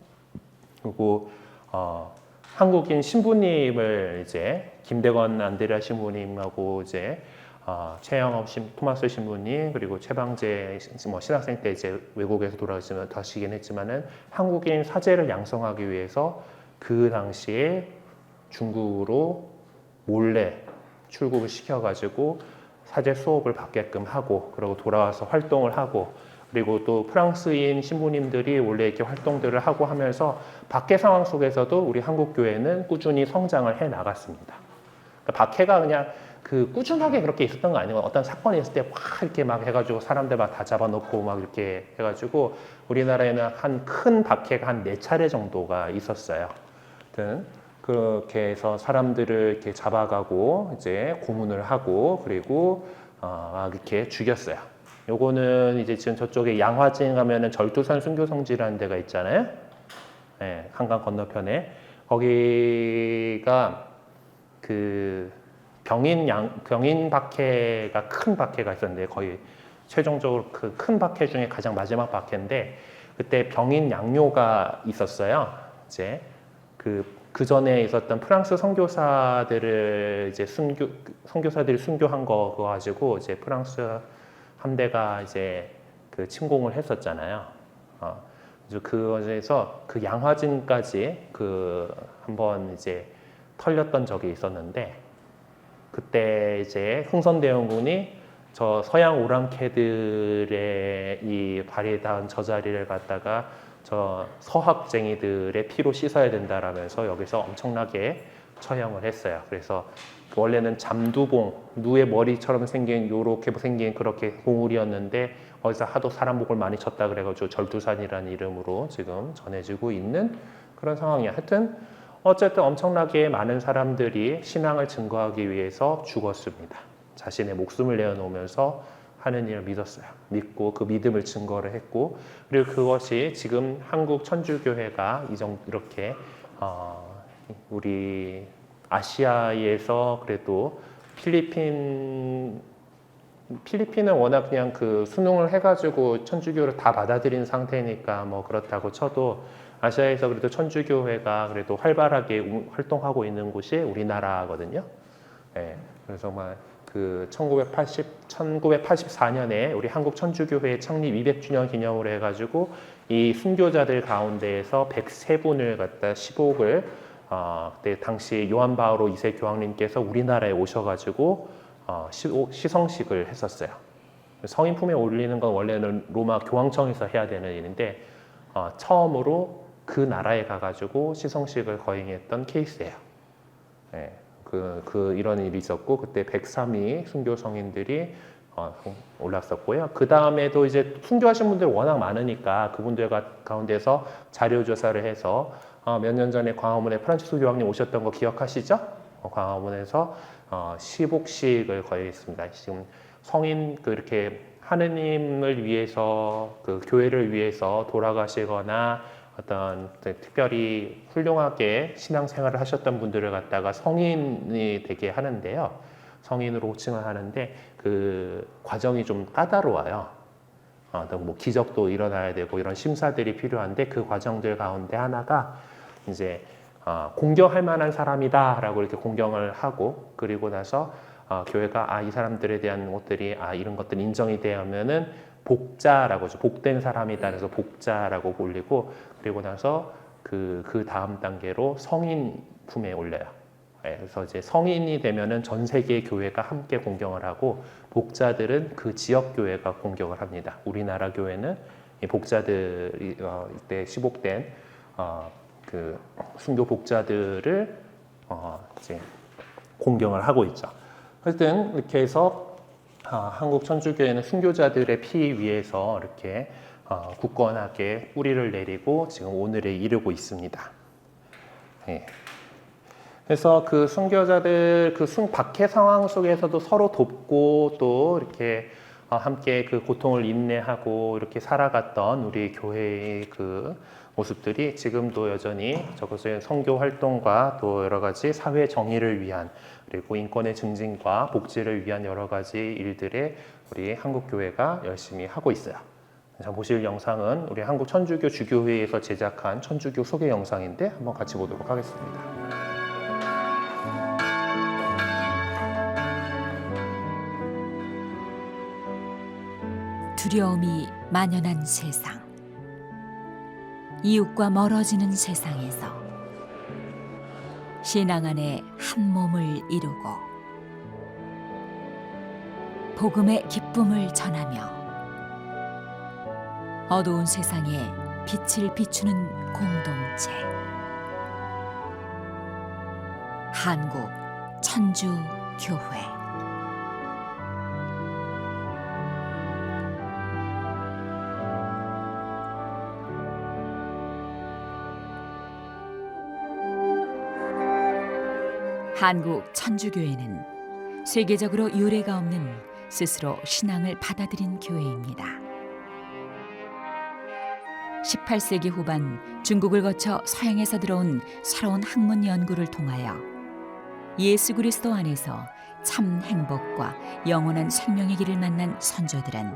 그리고 한국인 신부님을 이제 김대건 안드레아 신부님하고 이제 최영업 토마스 신부님, 그리고 최방재 신학생 때 이제 외국에서 돌아가시긴 했지만은 한국인 사제를 양성하기 위해서 그 당시에 중국으로 몰래 출국을 시켜가지고 사제 수업을 받게끔 하고, 그리고 돌아와서 활동을 하고, 그리고 또 프랑스인 신부님들이 원래 이렇게 활동들을 하고 하면서 박해 상황 속에서도 우리 한국 교회는 꾸준히 성장을 해 나갔습니다. 그러니까 박해가 그냥 꾸준하게 그렇게 있었던 거 아니고, 어떤 사건이 있을 때 막 이렇게 막 해가지고 사람들 막 다 잡아놓고 막 이렇게 해가지고 우리나라에는 한 큰 박해가 한 4차례 정도가 있었어요. 그렇게 해서 사람들을 이렇게 잡아가고 이제 고문을 하고, 그리고 막 이렇게 죽였어요. 요거는 이제 지금 저쪽에 양화진 가면은 절두산 순교성지라는 데가 있잖아요. 네, 한강 건너편에 거기가 그 병인 박해가 큰 박해가 있었는데, 거의 최종적으로 그 큰 박해 중에 가장 마지막 박해인데, 그때 병인 양요가 있었어요. 이제 그 전에 있었던 프랑스 선교사들을 이제 선교사들이 순교한 거 그거 가지고 이제 프랑스 함대가 이제 그 침공을 했었잖아요. 그래서 그 양화진까지 한번 이제 털렸던 적이 있었는데, 그때 이제 흥선대원군이 저 서양 오랑캐들의 이 발이 닿은 저 자리를 갖다가 저 서학쟁이들의 피로 씻어야 된다라면서 여기서 엄청나게 처형을 했어요. 그래서 원래는 잠두봉, 누의 머리처럼 생긴 요렇게 생긴 그렇게 봉우리였는데 거기서 하도 사람 목을 많이 쳤다 그래가지고 절두산이라는 이름으로 지금 전해지고 있는 그런 상황이야. 하여튼 어쨌든 엄청나게 많은 사람들이 신앙을 증거하기 위해서 죽었습니다. 자신의 목숨을 내어놓으면서 하느님을 믿었어요. 믿고 그 믿음을 증거를 했고, 그리고 그것이 지금 한국 천주교회가 이렇게 우리 아시아에서 그래도 필리핀은 워낙 그냥 그 수능을 해가지고 천주교를 다 받아들인 상태니까 뭐 그렇다고 쳐도 아시아에서 그래도 천주교회가 그래도 활발하게 활동하고 있는 곳이 우리나라거든요. 예, 그래서 정말 그 1984년에 우리 한국 천주교회 창립 200주년 기념으로 해가지고 이 순교자들 가운데에서 103분을 갖다 시복을 그때 당시 요한 바오로 2세 교황님께서 우리나라에 오셔가지고 시성식을 했었어요. 성인 품에 올리는 건 원래는 로마 교황청에서 해야 되는 일인데 처음으로 그 나라에 가가지고 시성식을 거행했던 케이스예요. 네, 이런 일이 있었고 그때 103위 순교 성인들이 올랐었고요. 그 다음에도 이제 순교하신 분들이 워낙 많으니까 그분들 가운데서 자료 조사를 해서 몇 년 전에 광화문에 프란치스 교황님 오셨던 거 기억하시죠? 광화문에서 시복식을 거행했습니다. 지금 성인 이렇게 하느님을 위해서 그 교회를 위해서 돌아가시거나 어떤 특별히 훌륭하게 신앙생활을 하셨던 분들을 갖다가 성인이 되게 하는데요. 성인으로 호칭을 하는데 그 과정이 좀 까다로워요. 뭐 기적도 일어나야 되고 이런 심사들이 필요한데 그 과정들 가운데 하나가 이제 공경할 만한 사람이다라고 이렇게 공경을 하고 그리고 나서 교회가 이 사람들에 대한 것들이 이런 것들 인정이 되면은 복자라고 하죠. 복된 사람이다. 그래서 복자라고 올리고 그리고 나서 그 다음 단계로 성인 품에 올려요. 그래서 이제 성인이 되면은 전 세계 교회가 함께 공경을 하고 복자들은 그 지역 교회가 공경을 합니다. 우리나라 교회는 이 복자들이 이때 시복된 그 순교 복자들을 이제 공경을 하고 있죠. 하여튼 이렇게 해서 한국 천주교회는 순교자들의 피 위에서 이렇게 굳건하게 뿌리를 내리고 지금 오늘에 이르고 있습니다. 네. 그래서 그 순교자들 박해 상황 속에서도 서로 돕고 또 이렇게 함께 그 고통을 인내하고 이렇게 살아갔던 우리 교회의 그 모습들이 지금도 여전히 저것의 선교 활동과 또 여러 가지 사회 정의를 위한 그리고 인권의 증진과 복지를 위한 여러 가지 일들에 우리 한국교회가 열심히 하고 있어요. 자, 보실 영상은 우리 한국 천주교 주교회에서 제작한 천주교 소개 영상인데 한번 같이 보도록 하겠습니다. 두려움이 만연한 세상, 이웃과 멀어지는 세상에서 신앙 안에 한 몸을 이루고 복음의 기쁨을 전하며 어두운 세상에 빛을 비추는 공동체, 한국 천주교회. 한국 천주교회는 세계적으로 유례가 없는 스스로 신앙을 받아들인 교회입니다. 18세기 후반 중국을 거쳐 서양에서 들어온 새로운 학문 연구를 통하여 예수 그리스도 안에서 참 행복과 영원한 생명의 길을 만난 선조들은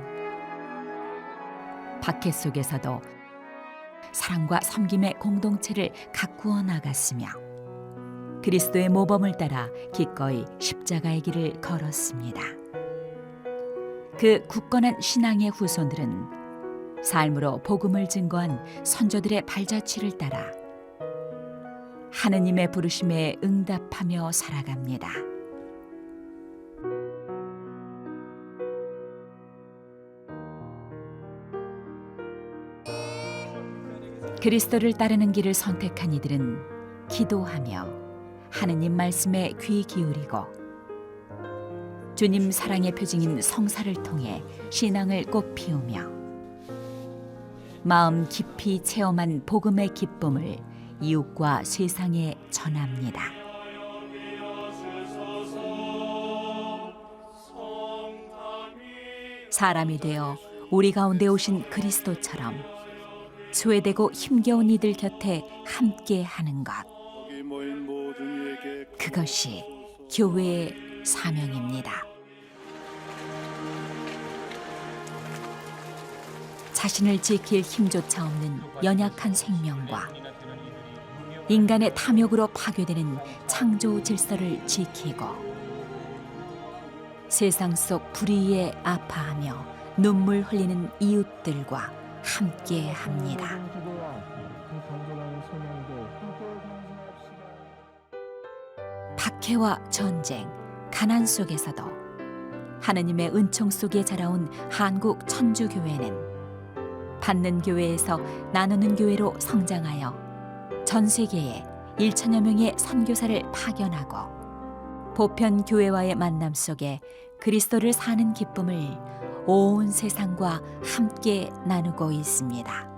박해 속에서도 사랑과 섬김의 공동체를 가꾸어 나갔으며 그리스도의 모범을 따라 기꺼이 십자가의 길을 걸었습니다. 그 굳건한 신앙의 후손들은 삶으로 복음을 증거한 선조들의 발자취를 따라 하느님의 부르심에 응답하며 살아갑니다. 그리스도를 따르는 길을 선택한 이들은 기도하며 하느님 말씀에 귀 기울이고 주님 사랑의 표징인 성사를 통해 신앙을 꽃 피우며 마음 깊이 체험한 복음의 기쁨을 이웃과 세상에 전합니다. 사람이 되어 우리 가운데 오신 그리스도처럼 소외되고 힘겨운 이들 곁에 함께 하는 것. 그것이 교회의 사명입니다. 자신을 지킬 힘조차 없는 연약한 생명과 인간의 탐욕으로 파괴되는 창조 질서를 지키고 세상 속 불의에 아파하며 눈물 흘리는 이웃들과 함께 합니다. 박해와 전쟁, 가난 속에서도 하느님의 은총 속에 자라온 한국 천주교회는 받는 교회에서 나누는 교회로 성장하여 전 세계에 1천여 명의 선교사를 파견하고 보편 교회와의 만남 속에 그리스도를 사는 기쁨을 온 세상과 함께 나누고 있습니다.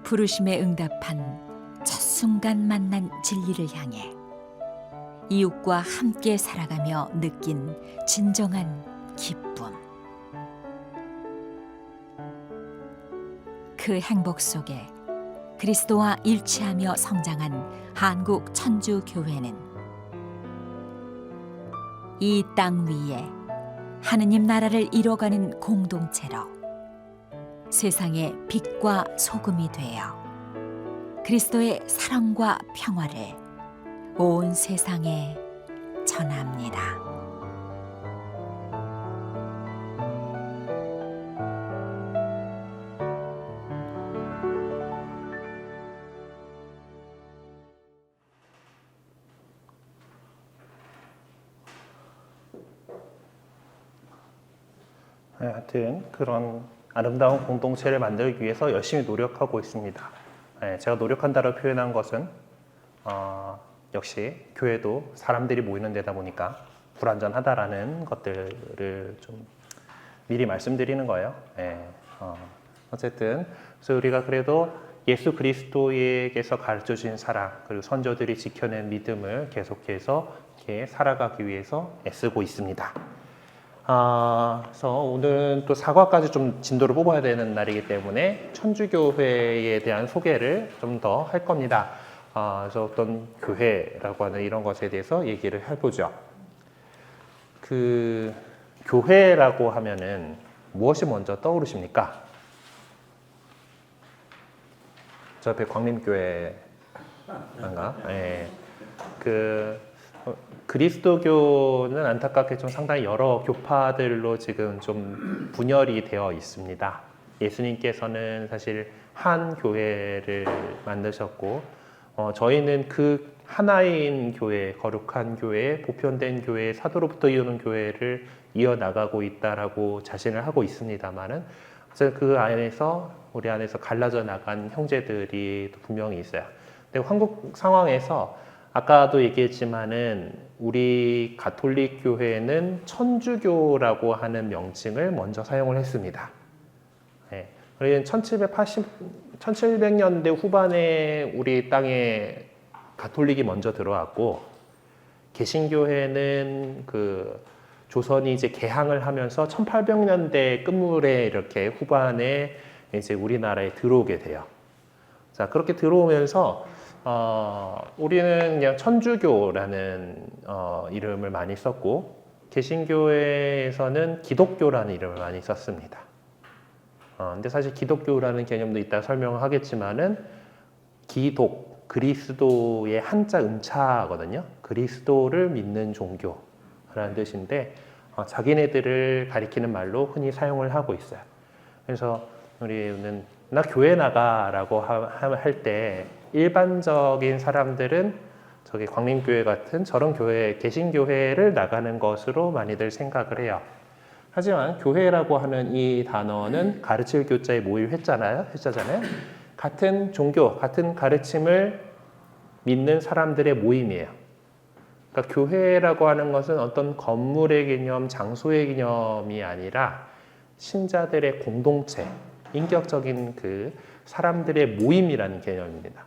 부르심에 응답한 첫 순간 만난 진리를 향해 이웃과 함께 살아가며 느낀 진정한 기쁨. 그 행복 속에 그리스도와 일치하며 성장한 한국 천주교회는 이 땅 위에 하느님 나라를 이뤄가는 공동체로 세상의 빛과 소금이 되어 그리스도의 사랑과 평화를 온 세상에 전합니다. 하여튼 그런 아름다운 공동체를 만들기 위해서 열심히 노력하고 있습니다. 제가 노력한다고 표현한 것은 역시 교회도 사람들이 모이는 데다 보니까 불완전하다라는 것들을 좀 미리 말씀드리는 거예요. 어쨌든 그래서 우리가 그래도 예수 그리스도에게서 가르쳐 주신 사랑 그리고 선조들이 지켜낸 믿음을 계속해서 이렇게 살아가기 위해서 애쓰고 있습니다. 그래서 오늘은 또 사과까지 좀 진도를 뽑아야 되는 날이기 때문에 천주교회에 대한 소개를 좀 더 할 겁니다. 그래서 어떤 교회라고 하는 이런 것에 대해서 얘기를 해보죠. 그 교회라고 하면은 무엇이 먼저 떠오르십니까? 저 옆에 광림교회인가? 그리스도교는 안타깝게 좀 상당히 여러 교파들로 지금 좀 분열이 되어 있습니다. 예수님께서는 사실 한 교회를 만드셨고 저희는 그 하나인 교회, 거룩한 교회, 보편된 교회, 사도로부터 이어오는 교회를 이어나가고 있다라고 자신을 하고 있습니다만은 그 안에서 우리 안에서 갈라져 나간 형제들이 분명히 있어요. 근데 한국 상황에서 아까도 얘기했지만은 우리 가톨릭 교회는 천주교라고 하는 명칭을 먼저 사용을 했습니다. 우리는 1700년대 후반에 우리 땅에 가톨릭이 먼저 들어왔고 개신교회는 그 조선이 이제 개항을 하면서 1800년대 끝물에 이렇게 후반에 이제 우리나라에 들어오게 돼요. 자, 그렇게 들어오면서 우리는 그냥 천주교라는 이름을 많이 썼고 개신교회에서는 기독교라는 이름을 많이 썼습니다. 근데 사실 기독교라는 개념도 이따 설명을 하겠지만은 그리스도의 한자 음차거든요. 그리스도를 믿는 종교라는 뜻인데 자기네들을 가리키는 말로 흔히 사용을 하고 있어요. 그래서 우리는 나 교회 나가라고 할 때 일반적인 사람들은 저기 광림교회 같은 저런 교회, 개신교회를 나가는 것으로 많이들 생각을 해요. 하지만 교회라고 하는 이 단어는 가르칠 교자의 모일 회자잖아요. 같은 종교, 같은 가르침을 믿는 사람들의 모임이에요. 그러니까 교회라고 하는 것은 어떤 건물의 개념, 장소의 개념이 아니라 신자들의 공동체, 인격적인 그 사람들의 모임이라는 개념입니다.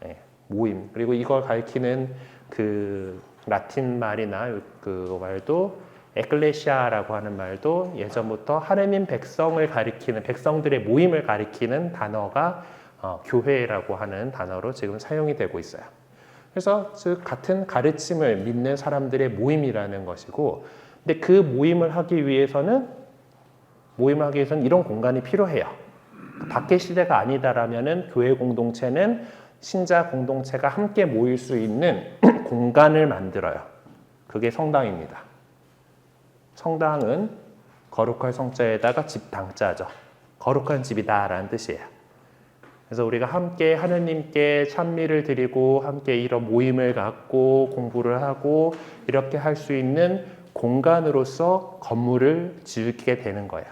네, 모임. 그리고 이걸 가리키는 그 라틴 말이나 그 말도 에클레시아라고 하는 말도 예전부터 하느님 백성을 가리키는 백성들의 모임을 가리키는 단어가 교회라고 하는 단어로 지금 사용이 되고 있어요. 그래서 즉 같은 가르침을 믿는 사람들의 모임이라는 것이고, 근데 그 모임을 하기 위해서는 이런 공간이 필요해요. 밖의 시대가 아니다라면은 교회 공동체는 신자 공동체가 함께 모일 수 있는 공간을 만들어요. 그게 성당입니다. 성당은 거룩할 성자에다가 집당자죠. 거룩한 집이다라는 뜻이에요. 그래서 우리가 함께 하느님께 찬미를 드리고 함께 이런 모임을 갖고 공부를 하고 이렇게 할 수 있는 공간으로서 건물을 지으게 되는 거예요.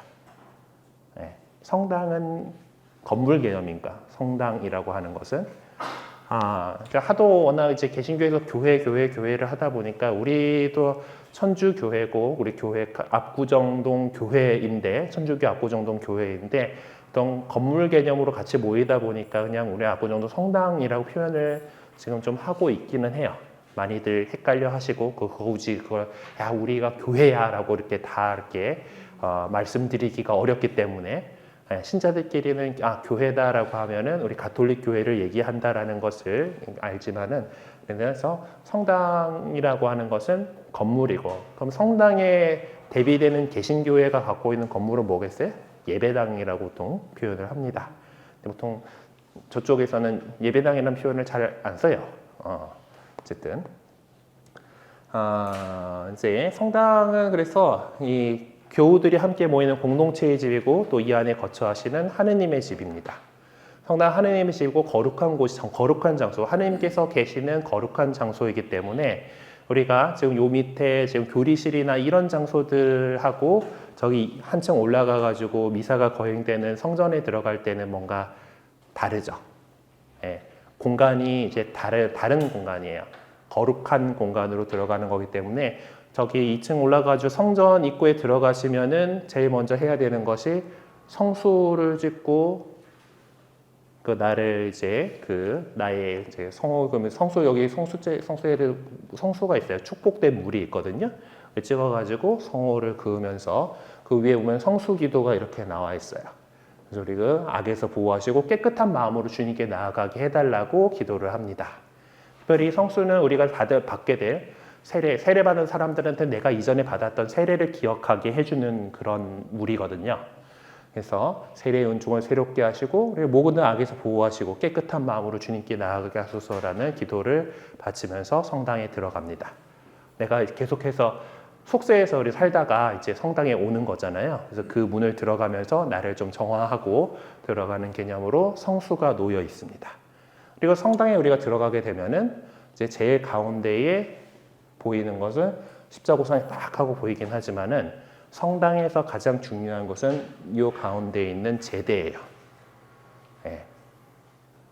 네. 성당은 건물 개념인가? 성당이라고 하는 것은 그러니까 하도 워낙 이제 개신교에서 교회를 하다 보니까 우리도 천주교회고 우리 교회 압구정동 교회인데 천주교 압구정동 교회인데 어떤 건물 개념으로 같이 모이다 보니까 그냥 우리 압구정동 성당이라고 표현을 지금 좀 하고 있기는 해요. 많이들 헷갈려 하시고 굳이 그걸 야 우리가 교회야라고 이렇게 다 이렇게 말씀드리기가 어렵기 때문에 신자들끼리는 교회다라고 하면은 우리 가톨릭 교회를 얘기한다라는 것을 알지만은 그래서 성당이라고 하는 것은 건물이고 그럼 성당에 대비되는 개신교회가 갖고 있는 건물은 뭐겠어요? 예배당이라고 보통 표현을 합니다. 보통 저쪽에서는 예배당이라는 표현을 잘 안 써요. 어쨌든 이제 성당은 그래서 이 교우들이 함께 모이는 공동체의 집이고 또 이 안에 거처하시는 하느님의 집입니다. 성당 하느님의 집이고 거룩한 곳이 거룩한 장소, 하느님께서 계시는 거룩한 장소이기 때문에 우리가 지금 요 밑에 지금 교리실이나 이런 장소들하고 저기 한층 올라가 가지고 미사가 거행되는 성전에 들어갈 때는 뭔가 다르죠. 예, 공간이 이제 다른 공간이에요. 거룩한 공간으로 들어가는 거기 때문에 저기 2층 올라가지고 성전 입구에 들어가시면은 제일 먼저 해야 되는 것이 성수를 짓고 그 나를 이제 그 나의 이제 성수 여기 성수가 있어요. 축복된 물이 있거든요. 찍어가지고 성호를 그으면서 그 위에 보면 성수기도가 이렇게 나와 있어요. 그래서 우리가 악에서 보호하시고 깨끗한 마음으로 주님께 나아가게 해달라고 기도를 합니다. 특별히 성수는 우리가 받게 될 세례 받은 사람들한테 내가 이전에 받았던 세례를 기억하게 해주는 그런 물이거든요. 그래서 세례의 은총을 새롭게 하시고 그리고 모든 악에서 보호하시고 깨끗한 마음으로 주님께 나아가게 하소서라는 기도를 바치면서 성당에 들어갑니다. 내가 계속해서 속세에서 우리 살다가 이제 성당에 오는 거잖아요. 그래서 그 문을 들어가면서 나를 좀 정화하고 들어가는 개념으로 성수가 놓여 있습니다. 그리고 성당에 우리가 들어가게 되면은 이제 제일 가운데에 보이는 것은 십자고상이 딱 하고 보이긴 하지만은 성당에서 가장 중요한 것은 이 가운데에 있는 제대예요. 네.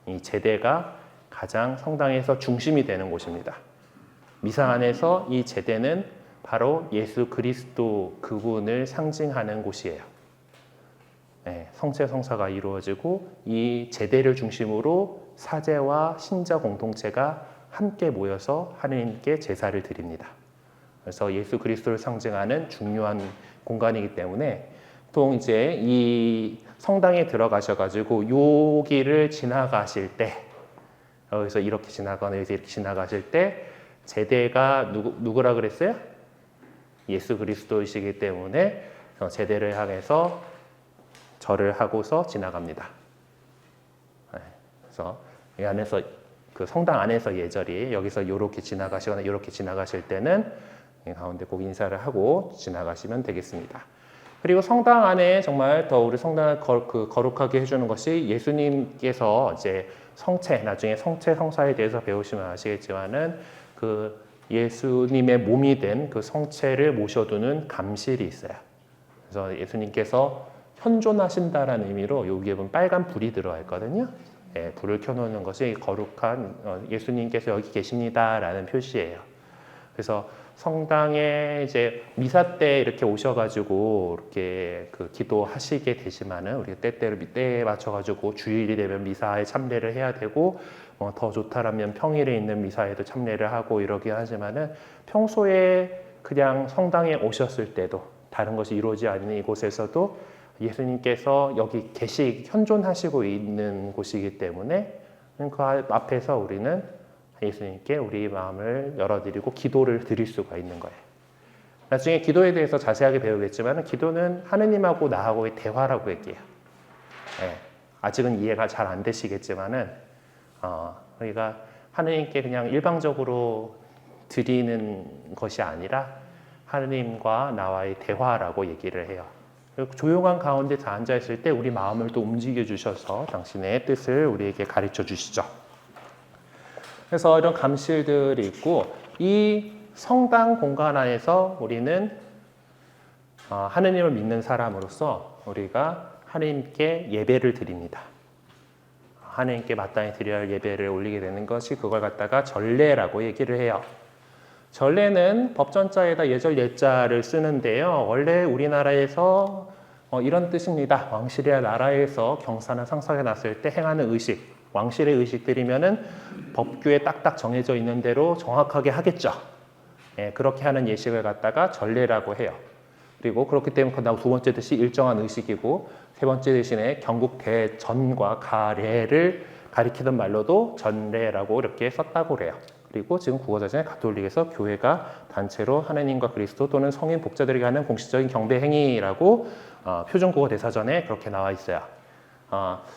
이 제대가 가장 성당에서 중심이 되는 곳입니다. 미사 안에서 이 제대는 바로 예수 그리스도 그분을 상징하는 곳이에요. 네. 성체 성사가 이루어지고 이 제대를 중심으로 사제와 신자 공동체가 함께 모여서 하느님께 제사를 드립니다. 그래서 예수 그리스도를 상징하는 중요한 공간이기 때문에 보통 이제 이 성당에 들어가셔가지고 여기를 지나가실 때 여기서 이렇게 지나가거나 여기서 이렇게 지나가실 때 제대가 누구라 그랬어요? 예수 그리스도이시기 때문에 제대를 향해서 절을 하고서 지나갑니다. 그래서 이 안에서 그 성당 안에서 예절이 여기서 이렇게 지나가시거나 이렇게 지나가실 때는 가운데 꼭 인사를 하고 지나가시면 되겠습니다. 그리고 성당 안에 정말 더 우리 성당을 거룩하게 해주는 것이 예수님께서 이제 성체 나중에 성체 성사에 대해서 배우시면 아시겠지만은 그 예수님의 몸이 된 그 성체를 모셔두는 감실이 있어요. 그래서 예수님께서 현존하신다라는 의미로 여기에 보면 빨간 불이 들어가 있거든요. 예, 불을 켜놓는 것이 거룩한 예수님께서 여기 계십니다라는 표시예요. 그래서 성당에 이제 미사 때 이렇게 오셔가지고 이렇게 그 기도하시게 되지만은 우리가 때에 맞춰가지고 주일이 되면 미사에 참례를 해야 되고 더 좋다라면 평일에 있는 미사에도 참례를 하고 이러긴 하지만은 평소에 그냥 성당에 오셨을 때도 다른 것이 이루어지지 않는 이곳에서도 예수님께서 여기 현존하시고 있는 곳이기 때문에 그 앞에서 우리는 예수님께 우리 마음을 열어드리고 기도를 드릴 수가 있는 거예요. 나중에 기도에 대해서 자세하게 배우겠지만 기도는 하느님하고 나하고의 대화라고 얘기해요. 네, 아직은 이해가 잘 안 되시겠지만은 우리가 하느님께 그냥 일방적으로 드리는 것이 아니라 하느님과 나와의 대화라고 얘기를 해요. 조용한 가운데 다 앉아있을 때 우리 마음을 또 움직여 주셔서 당신의 뜻을 우리에게 가르쳐 주시죠. 그래서 이런 감실들이 있고 이 성당 공간 안에서 우리는 하느님을 믿는 사람으로서 우리가 하느님께 예배를 드립니다. 하느님께 마땅히 드려야 할 예배를 올리게 되는 것이 그걸 갖다가 전례라고 얘기를 해요. 전례는 법전자에다 예절 예자를 쓰는데요. 원래 우리나라에서 이런 뜻입니다. 왕실의 나라에서 경사나 상사가 났을 때 행하는 의식, 왕실의 의식들이면은 법규에 딱딱 정해져 있는 대로 정확하게 하겠죠. 예, 그렇게 하는 예식을 갖다가 전례라고 해요. 그리고 그렇기 때문에 두 번째 뜻이 일정한 의식이고 세 번째 대신에 경국 대전과 가례를 가리키는 말로도 전례라고 이렇게 썼다고 그래요. 그리고 지금 국어사전에 가톨릭에서 교회가 단체로 하느님과 그리스도 또는 성인 복자들에게 하는 공식적인 경배 행위라고 표준국어 대사전에 그렇게 나와 있어요.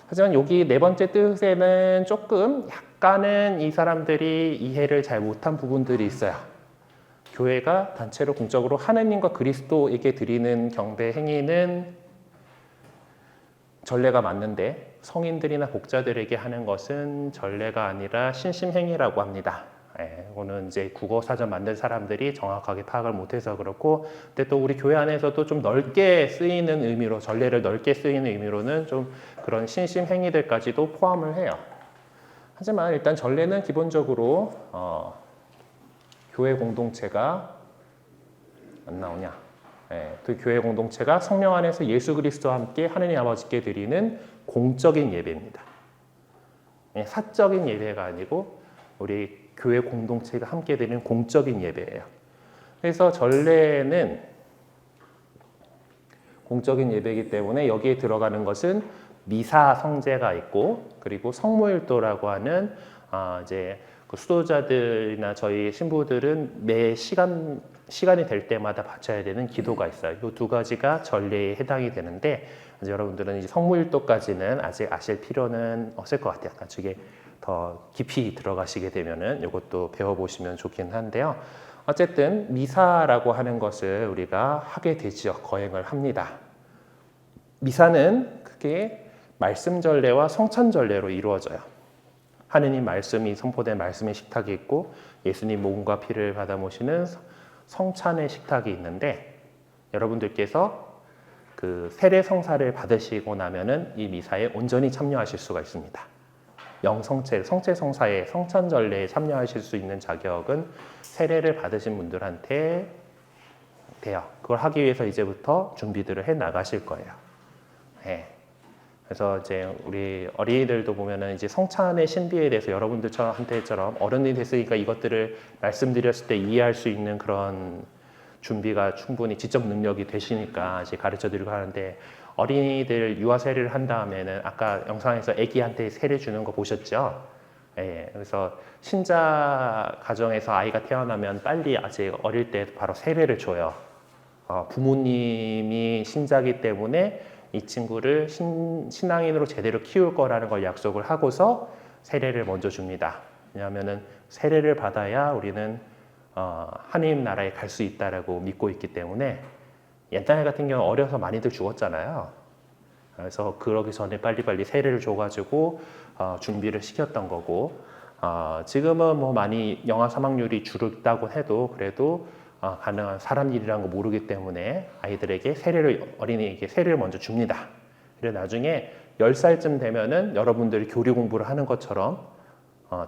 하지만 여기 네 번째 뜻에는 조금 약간은 이 사람들이 이해를 잘 못한 부분들이 있어요. 교회가 단체로 공적으로 하느님과 그리스도에게 드리는 경배 행위는 전례가 맞는데 성인들이나 복자들에게 하는 것은 전례가 아니라 신심행위라고 합니다. 이거는 이제 국어 사전 만든 사람들이 정확하게 파악을 못해서 그렇고, 근데 또 우리 교회 안에서도 좀 넓게 쓰이는 의미로 전례를 넓게 쓰이는 의미로는 좀 그런 신심 행위들까지도 포함을 해요. 하지만 일단 전례는 기본적으로 교회 공동체가 안 나오냐? 그 교회 공동체가 성령 안에서 예수 그리스도와 함께 하느님 아버지께 드리는 공적인 예배입니다. 사적인 예배가 아니고 우리 교회 공동체가 함께 드리는 공적인 예배예요. 그래서 전례는 공적인 예배이기 때문에 여기에 들어가는 것은 미사 성제가 있고, 그리고 성모일도라고 하는 이제 그 수도자들이나 저희 신부들은 매 시간이 될 때마다 바쳐야 되는 기도가 있어요. 이 두 가지가 전례에 해당이 되는데, 이제 여러분들은 이제 성모일도까지는 아직 아실 필요는 없을 것 같아요. 나중에 더 깊이 들어가시게 되면은 이것도 배워보시면 좋긴 한데요. 어쨌든 미사라고 하는 것을 우리가 하게 되죠. 거행을 합니다. 미사는 크게 말씀 전례와 성찬 전례로 이루어져요. 하느님 말씀이 선포된 말씀의 식탁이 있고 예수님 몸과 피를 받아 모시는 성찬의 식탁이 있는데, 여러분들께서 그 세례 성사를 받으시고 나면은 이 미사에 온전히 참여하실 수가 있습니다. 성체 성사의 성찬 전례에 참여하실 수 있는 자격은 세례를 받으신 분들한테 돼요. 그걸 하기 위해서 이제부터 준비들을 해 나가실 거예요. 그래서 이제 우리 어린이들도 보면은 이제 성찬의 신비에 대해서 여러분들한테처럼 어른이 됐으니까 이것들을 말씀드렸을 때 이해할 수 있는 그런 준비가 충분히 지적 능력이 되시니까 이제 가르쳐 드리고 하는데, 어린이들 유아 세례를 한 다음에는 아까 영상에서 아기한테 세례 주는 거 보셨죠? 그래서 신자 가정에서 아이가 태어나면 빨리 아직 어릴 때 바로 세례를 줘요. 부모님이 신자기 때문에 이 친구를 신앙인으로 제대로 키울 거라는 걸 약속을 하고서 세례를 먼저 줍니다. 왜냐하면은 세례를 받아야 우리는 하느님 나라에 갈 수 있다라고 믿고 있기 때문에. 옛날 같은 경우는 어려서 많이들 죽었잖아요. 그래서 그러기 전에 빨리빨리 세례를 줘가지고 준비를 시켰던 거고, 지금은 뭐 많이 영아 사망률이 줄었다고 해도 그래도 가능한 사람 일이라는 거 모르기 때문에 아이들에게 어린이에게 세례를 먼저 줍니다. 그리고 나중에 10살쯤 되면은 여러분들이 교리 공부를 하는 것처럼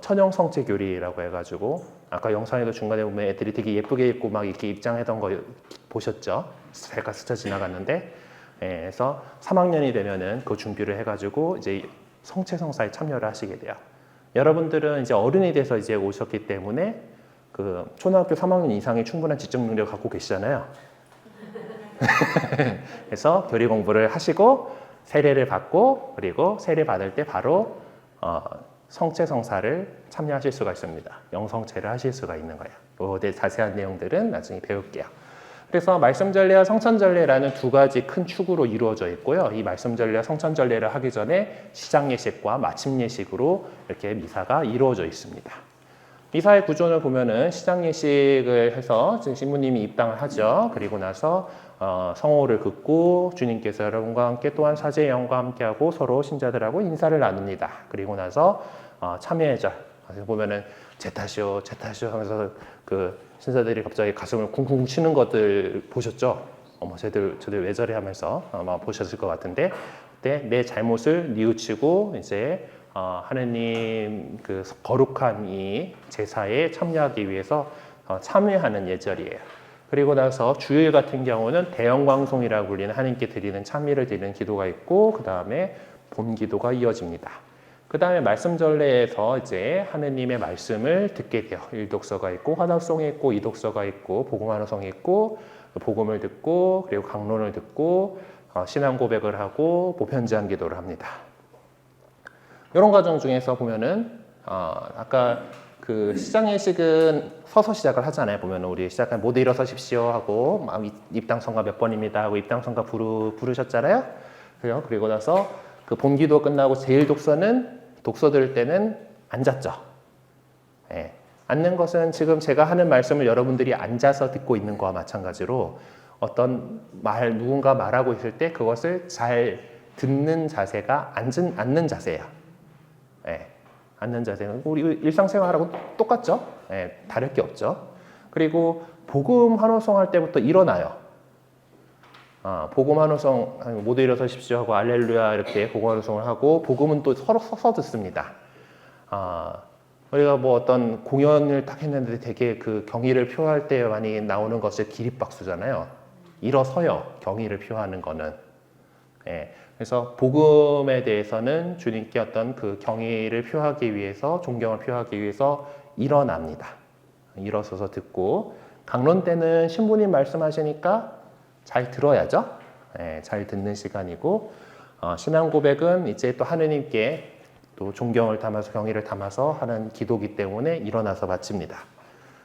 천형 성체 교리라고 해가지고 아까 영상에도 중간에 보면 애들이 되게 예쁘게 입고 막 이렇게 입장하던 거 보셨죠? 제가 스쳐 지나갔는데, 그래서 3학년이 되면은 그 준비를 해가지고 이제 성체 성사에 참여를 하시게 돼요. 여러분들은 이제 어른이 돼서 이제 오셨기 때문에 그 초등학교 3학년 이상의 충분한 지적 능력을 갖고 계시잖아요. 그래서 교리 공부를 하시고 세례를 받고 그리고 세례 받을 때 바로 성체 성사를 참여하실 수가 있습니다. 영성체를 하실 수가 있는 거예요. 이 자세한 내용들은 나중에 배울게요. 그래서 말씀전례와 성천전례라는 두 가지 큰 축으로 이루어져 있고요. 이 말씀전례와 성천전례를 하기 전에 시작예식과 마침예식으로 이렇게 미사가 이루어져 있습니다. 미사의 구조를 보면은 시작예식을 해서 신부님이 입당을 하죠. 그리고 나서 성호를 긋고 주님께서 여러분과 함께 또한 사제의 영과 함께하고 서로 신자들하고 인사를 나눕니다. 그리고 나서 참여예절 보면은 제 탓이요 하면서 그 신사들이 갑자기 가슴을 쿵쿵 치는 것들 보셨죠? 어머 쟤들 왜 저래 하면서 아마 보셨을 것 같은데 그때 내 잘못을 뉘우치고 이제 하느님 그 거룩한 이 제사에 참여하기 위해서 참여하는 예절이에요. 그리고 나서 주일 같은 경우는 대영광송이라고 불리는 하느님께 드리는 찬미를 드리는 기도가 있고 그 다음에 본기도가 이어집니다. 그 다음에 말씀전례에서 이제 하느님의 말씀을 듣게 돼요. 일독서가 있고 화답송이 있고 이독서가 있고 복음환호성이 있고 복음을 듣고 그리고 강론을 듣고 신앙 고백을 하고 보편제한 기도를 합니다. 이런 과정 중에서 보면은 아까 그 시작예식은 서서 시작을 하잖아요. 보면 우리 시작한 모두 일어서십시오 하고 입당성가 몇 번입니다 하고 입당성가 부르셨잖아요. 그리고 나서 그 본기도 끝나고 제일 독서 들을 때는 앉았죠. 예. 앉는 것은 지금 제가 하는 말씀을 여러분들이 앉아서 듣고 있는 거와 마찬가지로 어떤 누군가 말하고 있을 때 그것을 잘 듣는 자세가 앉는 자세예요. 예. 앉는 자세는 우리 일상생활하고 똑같죠? 예. 다를 게 없죠. 그리고 복음 환호성 할 때부터 일어나요. 복음 환호성 모두 일어서십시오 하고 알렐루야 이렇게 복음 환호성을 하고 복음은 또 서로 서서 듣습니다. 우리가 뭐 어떤 공연을 딱 했는데 되게 그 경의를 표할 때 많이 나오는 것이 기립박수잖아요. 일어서요. 경의를 표하는 거는. 예. 그래서 복음에 대해서는 주님께 어떤 그 경의를 표하기 위해서 존경을 표하기 위해서 일어납니다. 일어서서 듣고 강론 때는 신부님 말씀하시니까 잘 들어야죠. 네, 잘 듣는 시간이고 신앙 고백은 이제 또 하느님께 또 존경을 담아서 경의를 담아서 하는 기도기 때문에 일어나서 바칩니다.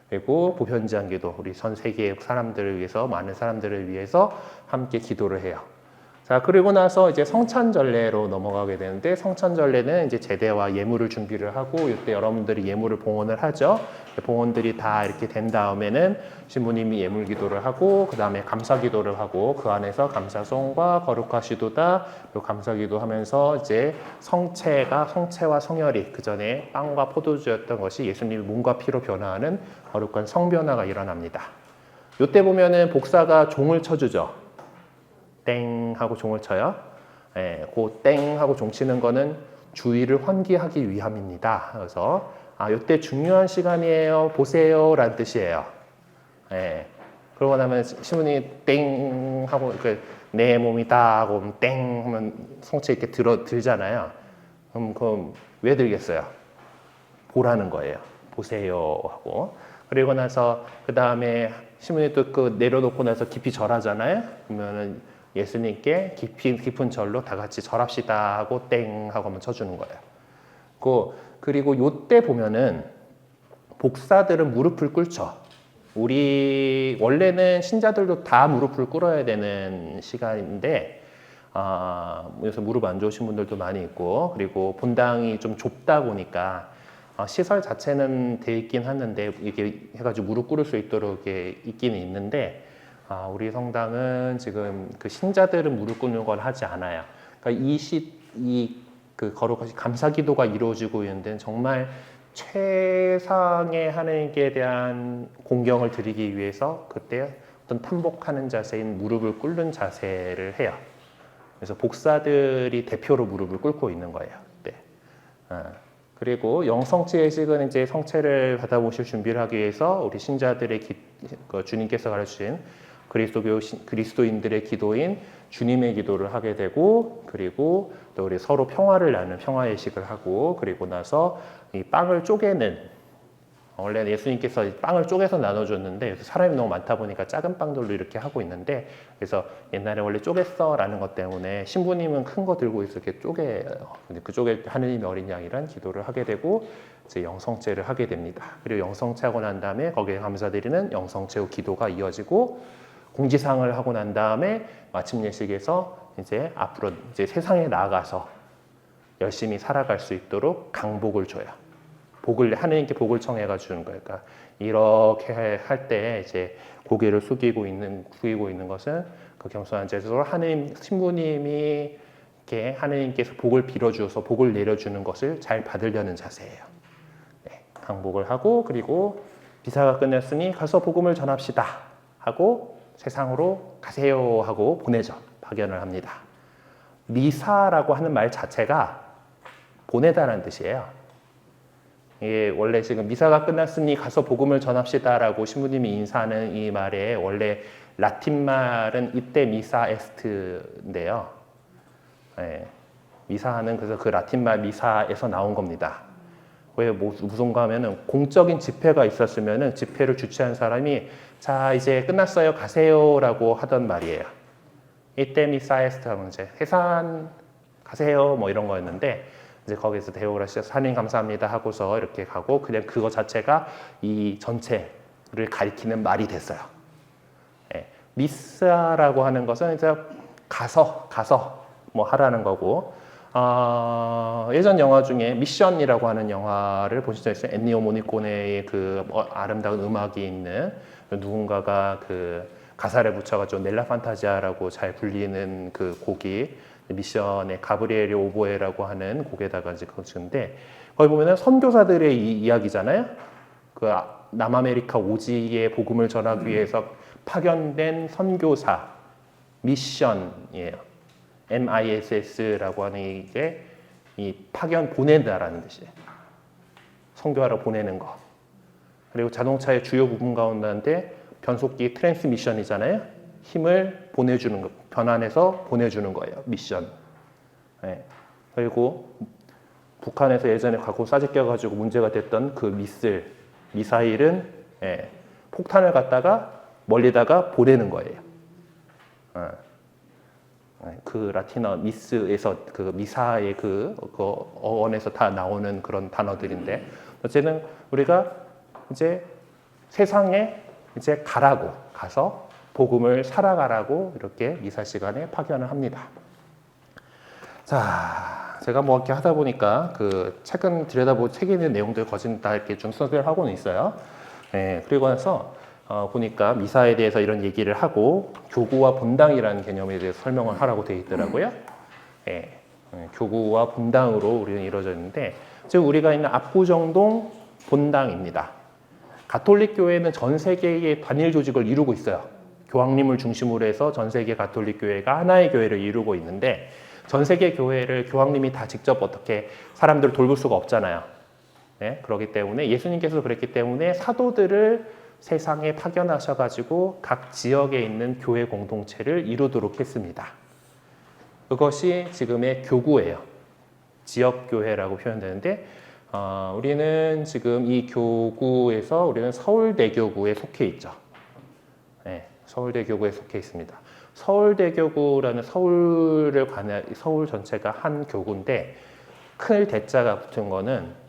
그리고 보편제한 기도 우리 전 세계의 사람들을 위해서 많은 사람들을 위해서 함께 기도를 해요. 자 그리고 나서 이제 성찬전례로 넘어가게 되는데 성찬전례는 이제 제대와 예물을 준비를 하고 이때 여러분들이 예물을 봉헌을 하죠. 봉헌들이 다 이렇게 된 다음에는 신부님이 예물 기도를 하고 그 다음에 감사 기도를 하고 그 안에서 감사송과 거룩하시도다 그리고 감사 기도하면서 이제 성체와 성혈이 그 전에 빵과 포도주였던 것이 예수님의 몸과 피로 변화하는 거룩한 성변화가 일어납니다. 이때 보면은 복사가 종을 쳐주죠. 땡 하고 종을 쳐요. 예, 그 땡 하고 종 치는 거는 주의를 환기하기 위함입니다. 그래서 이때 중요한 시간이에요. 보세요 라는 뜻이에요. 예, 그러고 나면 신부님이 땡 하고 내 몸이다 하고 땡 하면 성체 이렇게 들잖아요. 그럼 왜 들겠어요? 보라는 거예요. 보세요 하고. 그리고 나서 그 다음에 신부님이 또 그 내려놓고 나서 깊이 절하잖아요. 그러면은 예수님께 깊은 절로 다 같이 절합시다 하고 땡 하고 한번 쳐주는 거예요. 그리고 요때 보면은 복사들은 무릎을 꿇죠. 우리 원래는 신자들도 다 무릎을 꿇어야 되는 시간인데 그래서 무릎 안 좋으신 분들도 많이 있고 그리고 본당이 좀 좁다 보니까 시설 자체는 돼 있긴 하는데 이게 해가지고 무릎 꿇을 수 있도록 이게 있기는 있는데 우리 성당은 지금 그 신자들은 무릎 꿇는 걸 하지 않아요. 그러니까 그 거룩하신 감사 기도가 이루어지고 있는 데는 정말 최상의 하나님께 대한 공경을 드리기 위해서 그때 어떤 탐복하는 자세인 무릎을 꿇는 자세를 해요. 그래서 복사들이 대표로 무릎을 꿇고 있는 거예요. 네. 그리고 영성체 예식은 이제 성체를 받아보실 준비를 하기 위해서 우리 신자들의 주님께서 가르치신 그리스도인들의 기도인 주님의 기도를 하게 되고, 그리고 또 우리 서로 평화를 나누는 평화 예식을 하고, 그리고 나서 이 빵을 쪼개는, 원래 예수님께서 빵을 쪼개서 나눠줬는데 사람이 너무 많다 보니까 작은 빵들로 이렇게 하고 있는데, 그래서 옛날에 원래 쪼갰어라는 것 때문에 신부님은 큰 거 들고 있어 이렇게 쪼개요. 근데 그 쪼개 하느님의 어린 양이란 기도를 하게 되고 이제 영성체를 하게 됩니다. 그리고 영성체하고 난 다음에 거기에 감사드리는 영성체 후 기도가 이어지고, 공지상을 하고 난 다음에 마침 예식에서 이제 앞으로 이제 세상에 나아가서 열심히 살아갈 수 있도록 강복을 줘요. 하느님께 복을 청해가 주는 거예요. 그러니까 이렇게 할 때 이제 고개를 숙이고 있는 것은 그 겸손한 자세로 신부님이 이렇게 하느님께서 복을 빌어주어서 복을 내려주는 것을 잘 받으려는 자세예요. 네, 강복을 하고, 그리고 미사가 끝났으니 가서 복음을 전합시다 하고 세상으로 가세요 하고 보내죠. 파견을 합니다. 미사라고 하는 말 자체가 보내다라는 뜻이에요. 이게 원래 지금 미사가 끝났으니 가서 복음을 전합시다라고 신부님이 인사하는 이 말에 원래 라틴 말은 이때 미사 에스트인데요. 네, 미사는 그래서 그 라틴 말 미사에서 나온 겁니다. 왜 무슨가 하면은 공적인 집회가 있었으면은 집회를 주최한 사람이 자 이제 끝났어요 가세요라고 하던 말이에요. 이때 미사에스트 하면 이제 해산 가세요 뭐 이런 거였는데, 이제 거기서 대우를 하셔서 하나님 감사합니다 하고서 이렇게 가고, 그냥 그거 자체가 이 전체를 가리키는 말이 됐어요. 예, 미사라고 하는 것은 이제 가서 뭐 하라는 거고, 예전 영화 중에 미션이라고 하는 영화를 보신 적 있어요? 엔니오 모니코네의 그 아름다운 음악이 있는, 누군가가 그 가사를 붙여가지고 넬라 판타지아라고 잘 불리는 그 곡이 미션의 가브리엘이 오보에라고 하는 곡에다가 이제 그거 주는데, 거기 보면은 선교사들의 이야기잖아요. 그 남아메리카 오지에 복음을 전하기 위해서 파견된 선교사 미션이에요. MISS라고 하는 이게 이 파견 보낸다라는 뜻이에요. 선교하러 보내는 거. 그리고 자동차의 주요 부분 가운데 변속기 트랜스미션이잖아요. 힘을 보내주는 거, 변환해서 보내주는 거예요. 미션. 네. 그리고 북한에서 예전에 갖고 싸제껴가지고 문제가 됐던 그 미사일은 폭탄을 갖다가 멀리다가 보내는 거예요. 그 라틴어 미스에서 그 미사의 그 어원에서 다 나오는 그런 단어들인데, 어쨌든 우리가 이제 세상에 이제 가서 복음을 살아가라고 이렇게 미사 시간에 파견을 합니다. 자, 제가 뭐 이렇게 하다 보니까 그 책은 책에 있는 내용들 거진 다 이렇게 좀 소개를 하고는 있어요. 네, 그리고 나서 보니까 미사에 대해서 이런 얘기를 하고 교구와 본당이라는 개념에 대해서 설명을 하라고 되어 있더라고요. 네, 교구와 본당으로 우리는 이루어져 있는데, 지금 우리가 있는 압구정동 본당입니다. 가톨릭 교회는 전 세계의 단일 조직을 이루고 있어요. 교황님을 중심으로 해서 전 세계 가톨릭 교회가 하나의 교회를 이루고 있는데, 전 세계 교회를 교황님이 다 직접 어떻게 사람들을 돌볼 수가 없잖아요. 네? 그렇기 때문에 예수님께서 그랬기 때문에 사도들을 세상에 파견하셔가지고 각 지역에 있는 교회 공동체를 이루도록 했습니다. 그것이 지금의 교구예요. 지역교회라고 표현되는데, 우리는 지금 이 교구에서 우리는 서울대교구에 속해 있죠. 네, 서울대교구에 속해 있습니다. 서울대교구라는 서울 전체가 한 교구인데, 큰 대자가 붙은 거는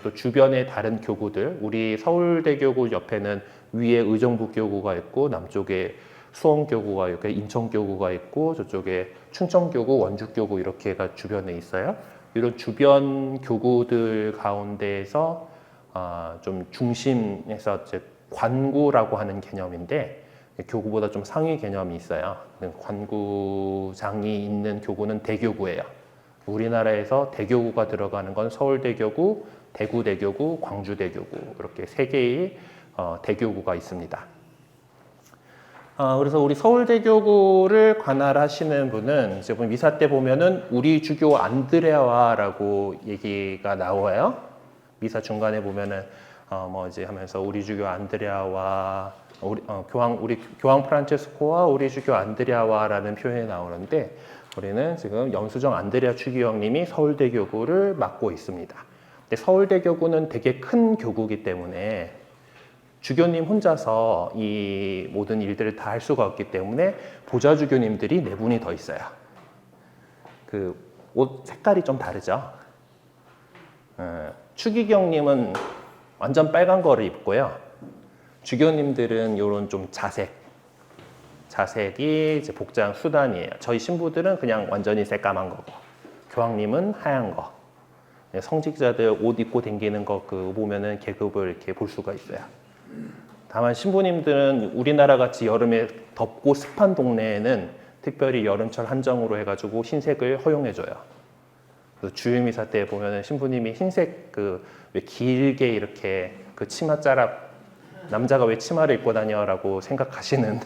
또 주변의 다른 교구들, 우리 서울대교구 옆에는 위에 의정부교구가 있고, 남쪽에 수원교구가 있고, 인천교구가 있고, 저쪽에 충청교구, 원주교구 이렇게가 주변에 있어요. 이런 주변 교구들 가운데에서 좀 중심에서 이제 관구라고 하는 개념인데, 교구보다 좀 상위 개념이 있어요. 관구장이 있는 교구는 대교구예요. 우리나라에서 대교구가 들어가는 건 서울대교구, 대구대교구, 광주대교구 이렇게 세 개의 대교구가 있습니다. 그래서 우리 서울대교구를 관할하시는 분은 이제 미사 때 보면은 우리 주교 안드레아라고 얘기가 나와요. 미사 중간에 보면은 뭐 이제 하면서 우리 주교 안드레아와 우리 교황 프란체스코와 우리 주교 안드레아와라는 표현이 나오는데 우리는 지금 염수정 안드레아 추기경님이 서울대교구를 맡고 있습니다. 근데 서울대교구는 되게 큰 교구이기 때문에 주교님 혼자서 이 모든 일들을 다 할 수가 없기 때문에 보좌 주교님들이 4분이 더 있어요. 그 옷 색깔이 좀 다르죠. 추기경님은 완전 빨간 거를 입고요. 주교님들은 이런 좀 자색이 이제 복장 수단이에요. 저희 신부들은 그냥 완전히 새까만 거고, 교황님은 하얀 거. 성직자들 옷 입고 다니는 거 그 보면은 계급을 이렇게 볼 수가 있어요. 다만 신부님들은 우리나라 같이 여름에 덥고 습한 동네에는 특별히 여름철 한정으로 해가지고 흰색을 허용해줘요. 그래서 주일미사 때 보면은 신부님이 흰색 왜 길게 이렇게 그 치마 자락 남자가 왜 치마를 입고 다녀라고 생각하시는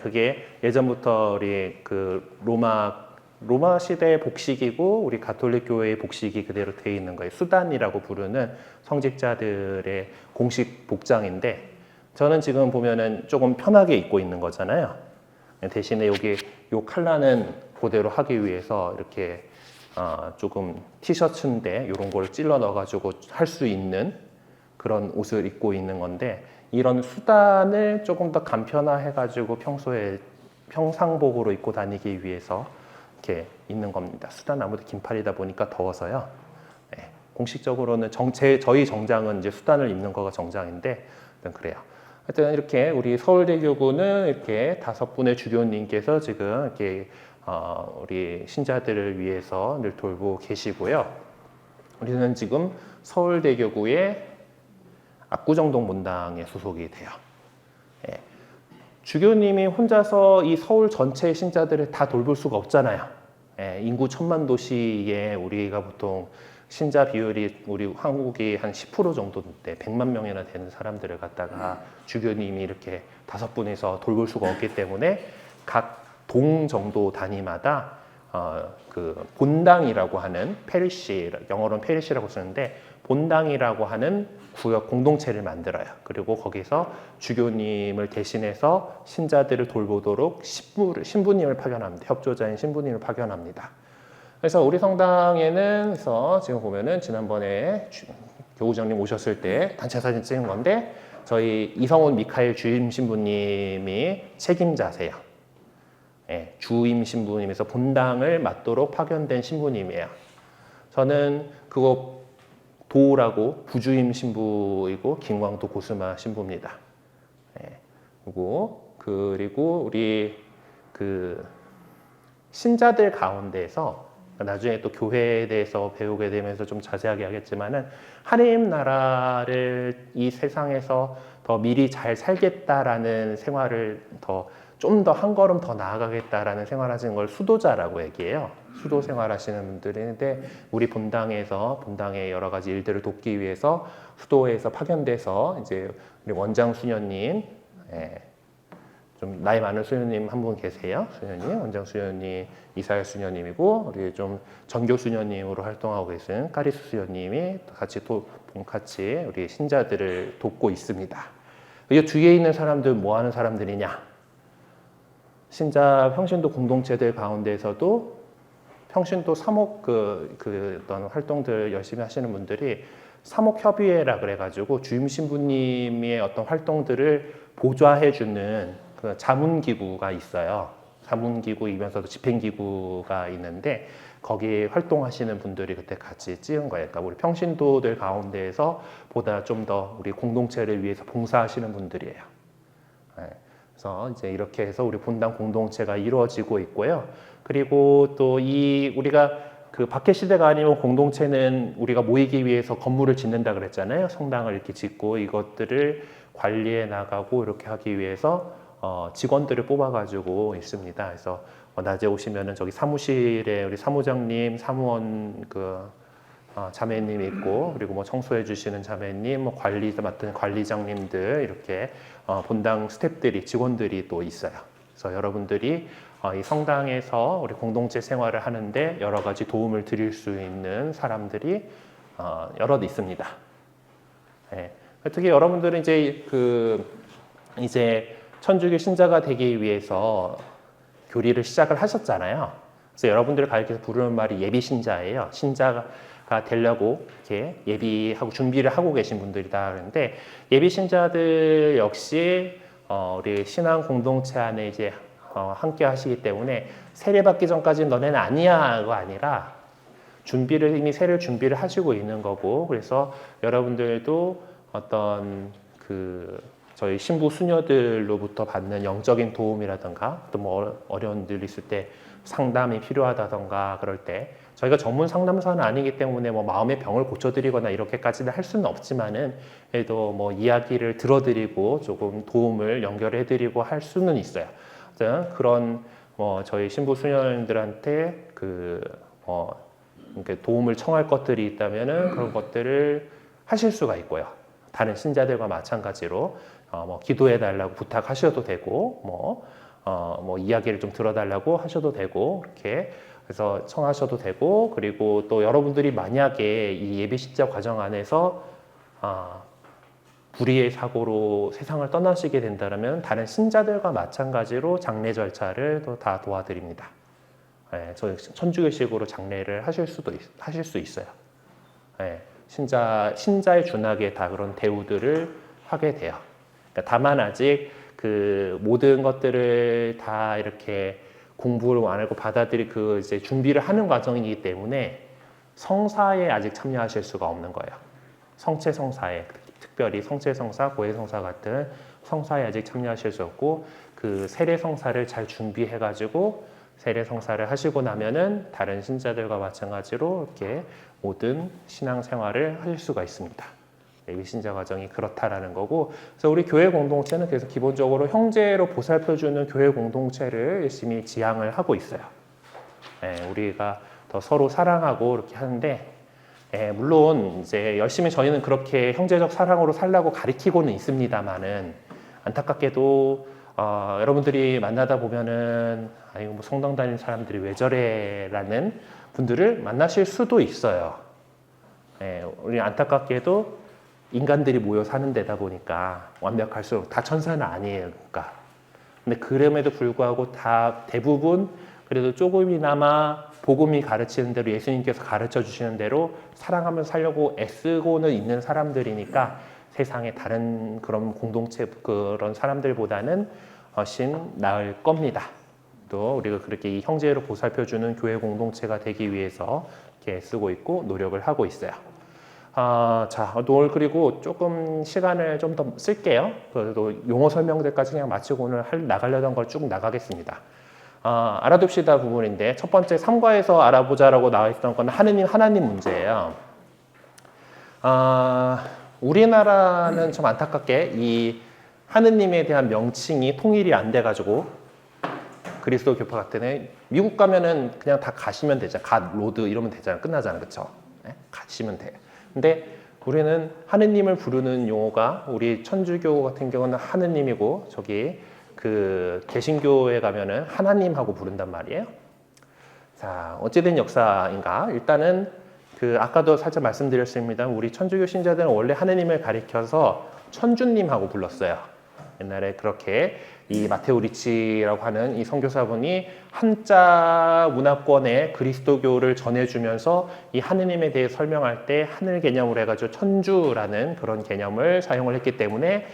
그게 예전부터 우리 그 로마 시대의 복식이고 우리 가톨릭 교회의 복식이 그대로 되어 있는 거예요. 수단이라고 부르는 성직자들의 공식 복장인데 저는 지금 보면은 조금 편하게 입고 있는 거잖아요. 대신에 여기 요 컬러는 그대로 하기 위해서 이렇게 조금 티셔츠인데 이런 걸 찔러 넣어가지고 할 수 있는 그런 옷을 입고 있는 건데 이런 수단을 조금 더 간편화해가지고 평소에 평상복으로 입고 다니기 위해서 이렇게 입는 겁니다. 수단 아무래도 긴팔이다 보니까 더워서요. 네, 공식적으로는 저희 정장은 이제 수단을 입는 거가 정장인데 그래요. 하여튼 이렇게 우리 서울대교구는 이렇게 5분의 주교님께서 지금 이렇게 우리 신자들을 위해서 늘 돌보고 계시고요. 우리는 지금 서울대교구의 압구정동 문당에 소속이 돼요. 예. 주교님이 혼자서 이 서울 전체 신자들을 다 돌볼 수가 없잖아요. 예. 인구 1000만 도시에 우리가 보통 신자 비율이 우리 한국이 한 10% 정도인데 100만 명이나 되는 사람들을 갖다가 주교님이 이렇게 5분에서 돌볼 수가 없기 때문에 각 동 정도 단위마다 그 본당이라고 하는 페리시, 영어로는 페리시라고 쓰는데 본당이라고 하는 구역 공동체를 만들어요. 그리고 거기서 주교님을 대신해서 신자들을 돌보도록 신부님을 파견합니다. 협조자인 신부님을 파견합니다. 그래서 우리 성당에는 그래서 지금 보면은 지난번에 교구장님 오셨을 때 단체 사진 찍은 건데 저희 이성훈 미카엘 주임 신부님이 책임자세요. 예, 주임 신부님에서 본당을 맡도록 파견된 신부님이에요. 저는 그거 도라고 부주임 신부이고 김광도 고스마 신부입니다. 예, 그리고 우리 그 신자들 가운데에서 나중에 또 교회에 대해서 배우게 되면서 좀 자세하게 하겠지만은 하나님 나라를 이 세상에서 더 미리 잘 살겠다라는 생활을 좀 더 한 걸음 더 나아가겠다라는 생활하시는 걸 수도자라고 얘기해요. 수도 생활하시는 분들인데 우리 본당의 여러 가지 일들을 돕기 위해서 수도에서 파견돼서 이제 우리 원장 수녀님, 좀 나이 많은 수녀님 한 분 계세요. 수녀님, 원장 수녀님, 이사엘 수녀님이고 우리 좀 전교 수녀님으로 활동하고 계신 까리스 수녀님이 같이 우리 신자들을 돕고 있습니다. 이 뒤에 있는 사람들 뭐 하는 사람들이냐? 신자 평신도 공동체들 가운데에서도 평신도 사목 어떤 활동들 열심히 하시는 분들이 사목협의회라 그래가지고 주임 신부님의 어떤 활동들을 보좌해주는 그 자문기구가 있어요. 자문기구이면서도 집행기구가 있는데 거기에 활동하시는 분들이 그때 같이 찍은 거예요. 그러니까 우리 평신도들 가운데에서 보다 좀 더 우리 공동체를 위해서 봉사하시는 분들이에요. 그래서 이제 이렇게 해서 우리 본당 공동체가 이루어지고 있고요. 그리고 또 우리가 그 박해 시대가 아니면 공동체는 우리가 모이기 위해서 건물을 짓는다 그랬잖아요. 성당을 이렇게 짓고 이것들을 관리해 나가고 이렇게 하기 위해서 직원들을 뽑아가지고 있습니다. 그래서 낮에 오시면은 저기 사무실에 우리 사무장님, 사무원 자매님이 있고, 그리고 뭐 청소해 주시는 자매님, 뭐 관리 맡은 관리장님들, 이렇게 본당 스태프들이, 직원들이 또 있어요. 그래서 여러분들이 이 성당에서 우리 공동체 생활을 하는데 여러 가지 도움을 드릴 수 있는 사람들이 여럿 있습니다. 예. 특히 여러분들은 이제 천주교 신자가 되기 위해서 교리를 시작을 하셨잖아요. 그래서 여러분들을 가르쳐서 부르는 말이 예비 신자예요. 신자가 되려고 이렇게 예비하고 준비를 하고 계신 분들이다. 그런데 예비 신자들 역시 우리 신앙 공동체 안에 이제 함께 하시기 때문에 세례 받기 전까지는 너네는 아니야가 아니라 이미 세례 준비를 하시고 있는 거고, 그래서 여러분들도 어떤 저희 신부 수녀들로부터 받는 영적인 도움이라든가, 또 뭐 어려운 일 있을 때 상담이 필요하다던가 그럴 때 저희가 전문 상담사는 아니기 때문에 뭐 마음의 병을 고쳐드리거나 이렇게까지는 할 수는 없지만은 그래도 뭐 이야기를 들어드리고 조금 도움을 연결해드리고 할 수는 있어요. 그런 저희 신부 수녀들한테 이렇게 도움을 청할 것들이 있다면은 그런 것들을 하실 수가 있고요. 다른 신자들과 마찬가지로 뭐 기도해 달라고 부탁하셔도 되고, 뭐 이야기를 좀 들어달라고 하셔도 되고, 이렇게 그래서 청하셔도 되고, 그리고 또 여러분들이 만약에 이 예비 신자 과정 안에서 불의의 사고로 세상을 떠나시게 된다면 다른 신자들과 마찬가지로 장례 절차를 또 다 도와드립니다. 예, 저희 천주교식으로 장례를 하실 수 있어요. 예, 신자에 준하게 다 그런 대우들을 하게 돼요. 그러니까 다만 아직 모든 것들을 다 이렇게 공부를 안 하고 이제 준비를 하는 과정이기 때문에 성사에 아직 참여하실 수가 없는 거예요. 성체 성사에, 특별히 성체 성사, 고해 성사 같은 성사에 아직 참여하실 수 없고, 세례 성사를 잘 준비해가지고 세례 성사를 하시고 나면은 다른 신자들과 마찬가지로 이렇게 모든 신앙 생활을 하실 수가 있습니다. 예비 신자 과정이 그렇다라는 거고, 그래서 우리 교회 공동체는 그래서 기본적으로 형제로 보살펴주는 교회 공동체를 열심히 지향을 하고 있어요. 우리가 더 서로 사랑하고 이렇게 하는데, 물론 이제 열심히 저희는 그렇게 형제적 사랑으로 살라고 가르치고는 있습니다만은, 안타깝게도 여러분들이 만나다 보면은 뭐 성당 다니는 사람들이 왜 저래라는 분들을 만나실 수도 있어요. 우리 안타깝게도 인간들이 모여 사는 데다 보니까 완벽할수록 다 천사는 아니에요. 그러니까. 근데 그럼에도 불구하고 대부분 그래도 조금이나마 복음이 가르치는 대로, 예수님께서 가르쳐 주시는 대로 사랑하면서 살려고 애쓰고는 있는 사람들이니까 세상에 다른 그런 공동체, 그런 사람들보다는 훨씬 나을 겁니다. 또 우리가 그렇게 이 형제로 보살펴주는 교회 공동체가 되기 위해서 이렇게 애쓰고 있고 노력을 하고 있어요. 오늘 그리고 조금 시간을 좀 더 쓸게요. 그래도 용어 설명들까지 그냥 마치고 오늘 나가려던 걸 쭉 나가겠습니다. 알아둡시다 부분인데, 첫 번째 3과에서 알아보자라고 나와 있던 건 하나님 문제예요. 우리나라는 좀 안타깝게 이 하느님에 대한 명칭이 통일이 안 돼가지고, 그리스도 교파 같은 애 미국 가면은 그냥 다 가시면 되잖아. 갓, 로드 이러면 되잖아. 끝나잖아. 그쵸? 가시면 돼. 근데 우리는 하느님을 부르는 용어가, 우리 천주교 같은 경우는 하느님이고, 저기 개신교에 가면은 하나님하고 부른단 말이에요. 자, 어찌된 역사인가? 일단은 아까도 살짝 말씀드렸습니다. 우리 천주교 신자들은 원래 하느님을 가리켜서 천주님하고 불렀어요. 옛날에 그렇게 이 마테오 리치라고 하는 이 선교사분이 한자 문화권에 그리스도교를 전해주면서 이 하느님에 대해 설명할 때 하늘 개념으로 해가지고 천주라는 그런 개념을 사용을 했기 때문에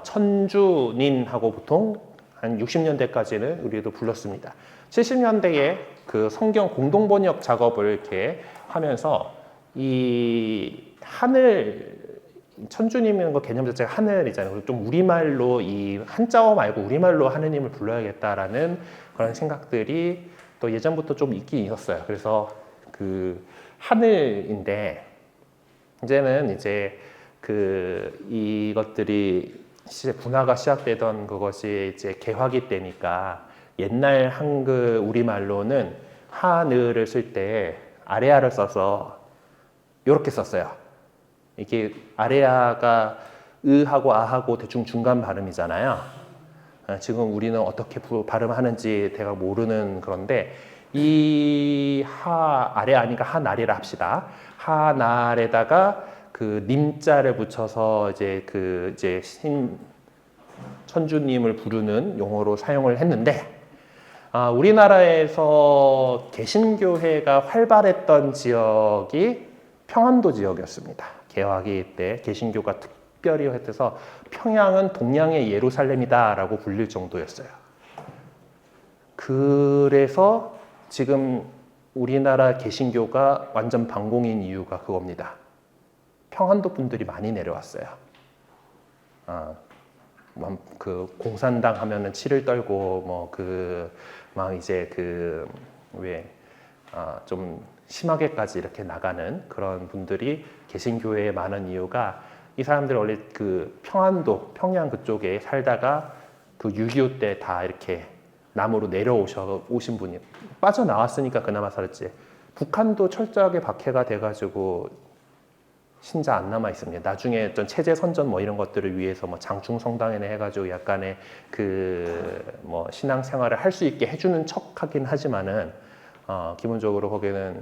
천주님하고 보통 한 60년대까지는 우리도 불렀습니다. 70년대에 성경 공동번역 작업을 이렇게 하면서 이 천주님이라는 거 개념 자체가 하늘이잖아요. 좀 우리말로, 이 한자어 말고 우리말로 하느님을 불러야겠다라는 그런 생각들이 또 예전부터 좀 있긴 있었어요. 그래서 하늘인데, 이제는 이것들이 분화가 시작되던 그것이 이제 개화기 때니까, 옛날 한글 우리말로는 하늘을 쓸 때 아레아를 써서 이렇게 썼어요. 이게 아레아가 으하고 아하고 대충 중간 발음이잖아요. 지금 우리는 어떻게 발음하는지 대가 모르는 그런데 이 아레아니까 하날이라 합시다. 하날에다가 그 님자를 붙여서 이제 천주님을 부르는 용어로 사용을 했는데, 우리나라에서 개신교회가 활발했던 지역이 평안도 지역이었습니다. 개화기 때 개신교가 특별히 했어서 평양은 동양의 예루살렘이다라고 불릴 정도였어요. 그래서 지금 우리나라 개신교가 완전 반공인 이유가 그겁니다. 평안도 분들이 많이 내려왔어요. 그 공산당 하면은 치를 떨고 좀 심하게까지 이렇게 나가는 그런 분들이 개신교회에 많은 이유가, 이 사람들 원래 그 평안도 평양 그쪽에 살다가 그 6.25 때 다 이렇게 남으로 오신 분이 빠져나왔으니까 그나마 살았지. 북한도 철저하게 박해가 돼가지고 신자 안 남아 있습니다. 나중에 어떤 체제 선전 이런 것들을 위해서 장충 성당에는 해가지고 약간의 신앙 생활을 할 수 있게 해주는 척하긴 하지만은 기본적으로 거기는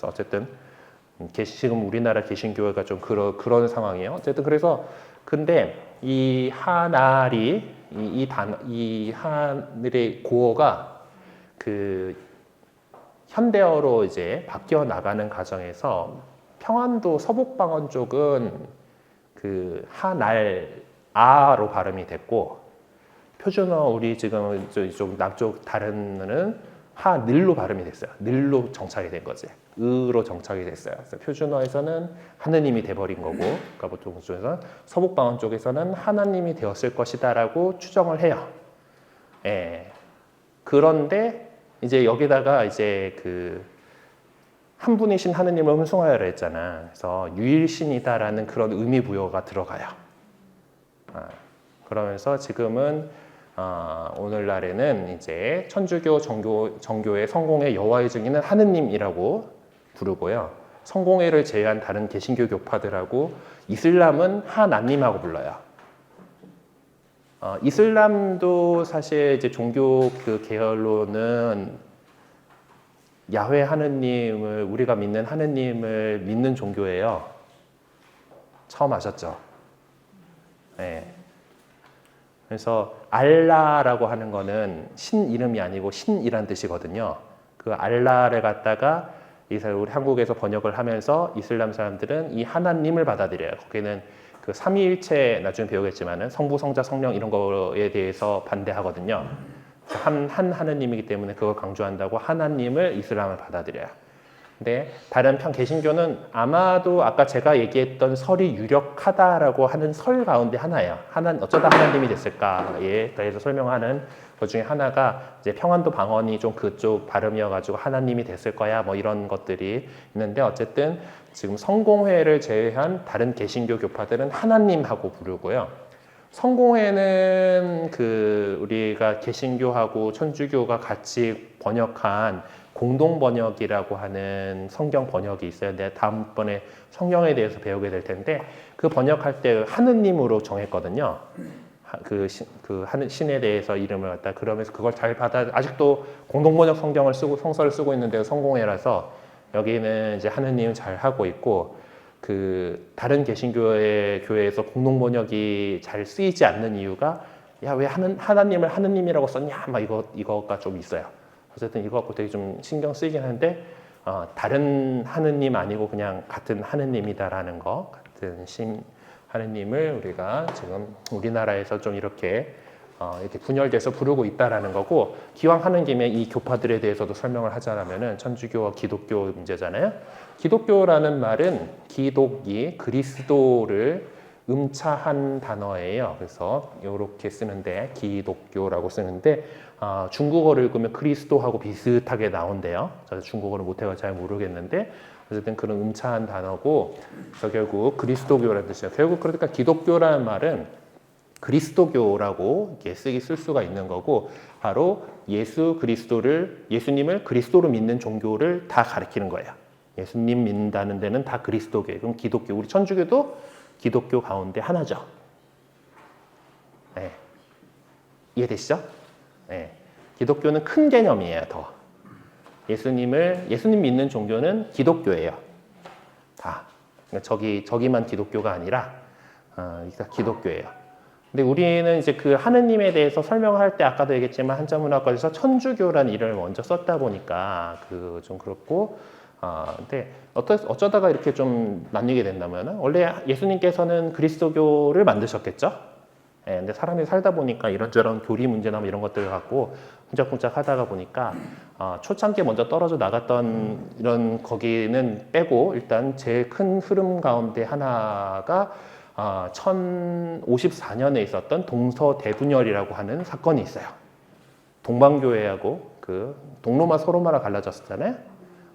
어쨌든 지금 우리나라 개신교회가 좀 그런 상황이에요. 어쨌든 그래서 근데 이 하날이 이 하늘의 고어가 그 현대어로 이제 바뀌어 나가는 과정에서 평안도 서북방언 쪽은 그 하날 아로 발음이 됐고, 표준어 우리 지금 이쪽 남쪽 다른는 하늘로 발음이 됐어요. 늘로 정착이 된 거지. 으로 정착이 됐어요. 그래서 표준어에서는 하느님이 돼버린 거고, 그러니까 보통 쪽에서 서북방언 쪽에서는 하나님이 되었을 것이다라고 추정을 해요. 예. 그런데 이제 여기다가 이제 한 분이신 하느님을 hun송하여라 했잖아. 그래서 유일신이다라는 그런 의미 부여가 들어가요. 그러면서 지금은 오늘날에는 이제 천주교 정교의 성공회 여호와의 증인은 하느님이라고 부르고요. 성공회를 제외한 다른 개신교 교파들하고 이슬람은 하나님하고 불러요. 이슬람도 사실 이제 종교 그 계열로는 야훼 하느님을, 우리가 믿는 하느님을 믿는 종교예요. 처음 아셨죠? 네. 그래서 알라라고 하는 거는 신 이름이 아니고 신이란 뜻이거든요. 그 알라를 갖다가 우리 한국에서 번역을 하면서 이슬람 사람들은 이 하나님을 받아들여요. 거기는 그 삼위일체 나중에 배우겠지만은 성부, 성자, 성령 이런 거에 대해서 반대하거든요. 한 하느님이기 때문에 그걸 강조한다고 하나님을 이슬람을 받아들여요. 근데 다른 개신교는 아마도 아까 제가 얘기했던 설이 유력하다라고 하는 설 가운데 하나예요. 어쩌다 하나님이 됐을까에 대해서 설명하는 것 중에 하나가 이제 평안도 방언이 좀 그쪽 발음이어가지고 하나님이 됐을 거야 이런 것들이 있는데, 어쨌든 지금 성공회를 제외한 다른 개신교 교파들은 하나님하고 부르고요. 성공회는 우리가 개신교하고 천주교가 같이 번역한 공동 번역이라고 하는 성경 번역이 있어요. 내가 다음번에 성경에 대해서 배우게 될 텐데, 그 번역할 때 하느님으로 정했거든요. 신에 대해서 이름을 갖다. 그러면서 그걸 잘 아직도 공동 번역 성서를 쓰고 있는데 성공회라서 여기는 이제 하느님 잘 하고 있고, 다른 교회에서 공동 번역이 잘 쓰이지 않는 이유가, 야, 왜 하나님을 하느님이라고 썼냐? 이거가 좀 있어요. 어쨌든 이거 갖고 되게 좀 신경 쓰이긴 하는데, 다른 하느님 아니고 그냥 같은 하느님이다라는 거, 같은 하느님을 우리가 지금 우리나라에서 좀 이렇게 분열돼서 부르고 있다라는 거고, 기왕 하는 김에 이 교파들에 대해서도 설명을 하자면은 천주교와 기독교 문제잖아요. 기독교라는 말은 기독이 그리스도를 음차한 단어예요. 그래서 이렇게 쓰는데 기독교라고 쓰는데, 중국어를 읽으면 그리스도하고 비슷하게 나온대요. 저도 중국어를 못해서 잘 모르겠는데 어쨌든 그런 음차한 단어고, 그래서 결국 그리스도교라는 뜻이에요. 결국 그러니까 기독교라는 말은 그리스도교라고 이렇게 쓸 수가 있는 거고, 바로 예수님을 그리스도로 믿는 종교를 다 가리키는 거예요. 예수님 믿는다는 데는 다 그리스도교예요. 그럼 기독교, 우리 천주교도 기독교 가운데 하나죠. 네. 이해되시죠? 네. 기독교는 큰 개념이에요. 더 예수님 믿는 종교는 기독교예요. 다. 그러니까 저기만 기독교가 아니라 그러니까 기독교예요. 근데 우리는 이제 그 하느님에 대해서 설명할 때 아까도 얘기했지만 한자문화과에서 천주교라는 이름을 먼저 썼다 보니까 그 좀 그렇고 근데 어쩌다가 이렇게 좀 나뉘게 된다면 원래 예수님께서는 그리스도교를 만드셨겠죠. 예, 근데 사람이 살다 보니까 이런저런 교리 문제나 뭐 이런 것들을 갖고 쿵짝쿵짝 하다가 보니까 초창기에 먼저 떨어져 나갔던 이런 거기는 빼고 일단 제일 큰 흐름 가운데 하나가 1054년에 있었던 동서대분열이라고 하는 사건이 있어요. 동방교회하고 그 동로마 서로마가 갈라졌잖아요.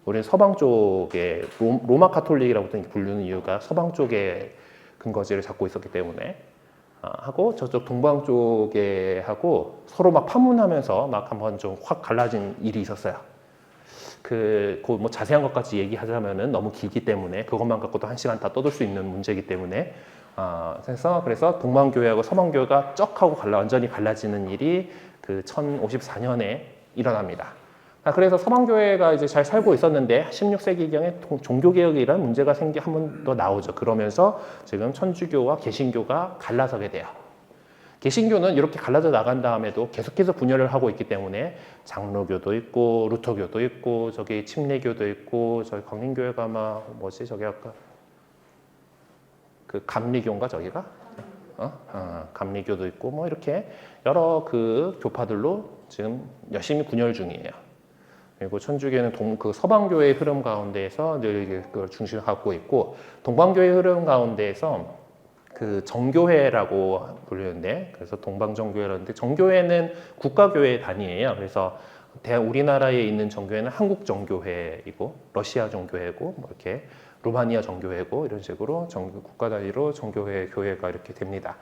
우리는 서방 쪽에 로마 카톨릭이라고 부르는 이유가 서방 쪽에 근거지를 잡고 있었기 때문에 하고 저쪽 동방 쪽에 하고 서로 막 파문하면서 막 한번 좀 확 갈라진 일이 있었어요. 뭐 자세한 것까지 얘기하자면은 너무 길기 때문에 그것만 갖고도 1시간 다 떠들 수 있는 문제이기 때문에 그래서 동방교회하고 서방교회가 쩍 하고 완전히 갈라지는 일이 그 1054년에 일어납니다. 그래서 서방교회가 이제 잘 살고 있었는데 16세기경에 종교개혁이라는 문제가 한 번 더 나오죠. 그러면서 지금 천주교와 개신교가 갈라서게 돼요. 개신교는 이렇게 갈라져 나간 다음에도 계속해서 분열을 하고 있기 때문에 장로교도 있고 루터교도 있고 저기 침례교도 있고 저기 광림교회가 아마 뭐지 저기 아까 그 감리교인가 저기가 감리교도 있고 뭐 이렇게 여러 그 교파들로 지금 열심히 분열 중이에요. 그리고 천주교는 그 서방교회의 흐름 가운데에서 늘 그걸 중심을 갖고 있고 동방교회의 흐름 가운데에서 그 정교회라고 부르는데 그래서 동방정교회라는데 정교회는 국가교회의 단위예요. 그래서 우리나라에 있는 정교회는 한국 정교회이고 러시아 정교회고 뭐 이렇게 루마니아 정교회고 이런 식으로 국가 단위로 정교회 교회가 이렇게 됩니다.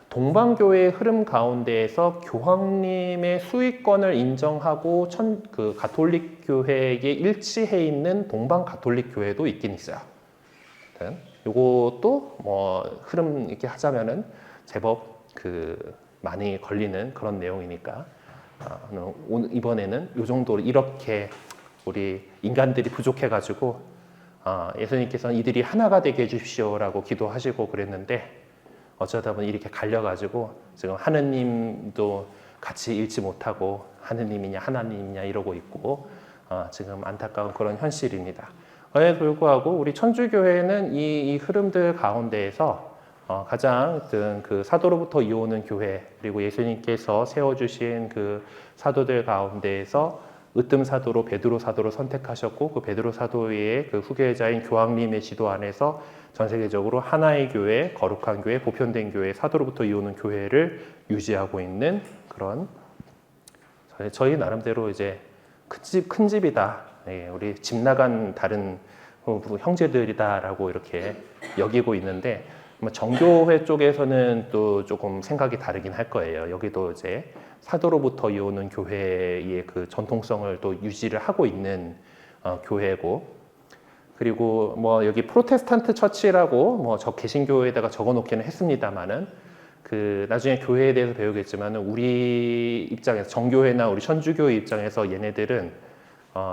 동방교회의 흐름 가운데에서 교황님의 수익권을 인정하고 그 가톨릭 교회에 일치해 있는 동방 가톨릭 교회도 있긴 있어요. 요것도 뭐 흐름 이렇게 하자면은 제법 많이 걸리는 그런 내용이니까 이번에는 요 정도로 이렇게 우리 인간들이 부족해가지고 예수님께서는 이들이 하나가 되게 해주십시오라고 기도하시고 그랬는데 어쩌다 보니 이렇게 갈려가지고 지금 하느님도 같이 잃지 못하고 하느님이냐 하나님이냐 이러고 있고 지금 안타까운 그런 현실입니다. 그에 불구하고 우리 천주교회는 이 흐름들 가운데에서 가장 그 사도로부터 이어오는 교회 그리고 예수님께서 세워주신 그 사도들 가운데에서 으뜸 사도로 베드로 사도를 선택하셨고 그 베드로 사도의 그 후계자인 교황님의 지도 안에서 전 세계적으로 하나의 교회, 거룩한 교회, 보편된 교회, 사도로부터 이어오는 교회를 유지하고 있는 그런 저희 나름대로 이제 큰 집이다. 네, 우리 집 나간 다른 형제들이다라고 이렇게 여기고 있는데 정교회 쪽에서는 또 조금 생각이 다르긴 할 거예요. 여기도 이제 사도로부터 이어오는 교회의 그 전통성을 또 유지를 하고 있는 교회고 그리고 뭐 여기 프로테스탄트 처치라고 뭐 저 개신교에다가 적어놓기는 했습니다만은 그 나중에 교회에 대해서 배우겠지만은 우리 입장에서 정교회나 우리 천주교의 입장에서 얘네들은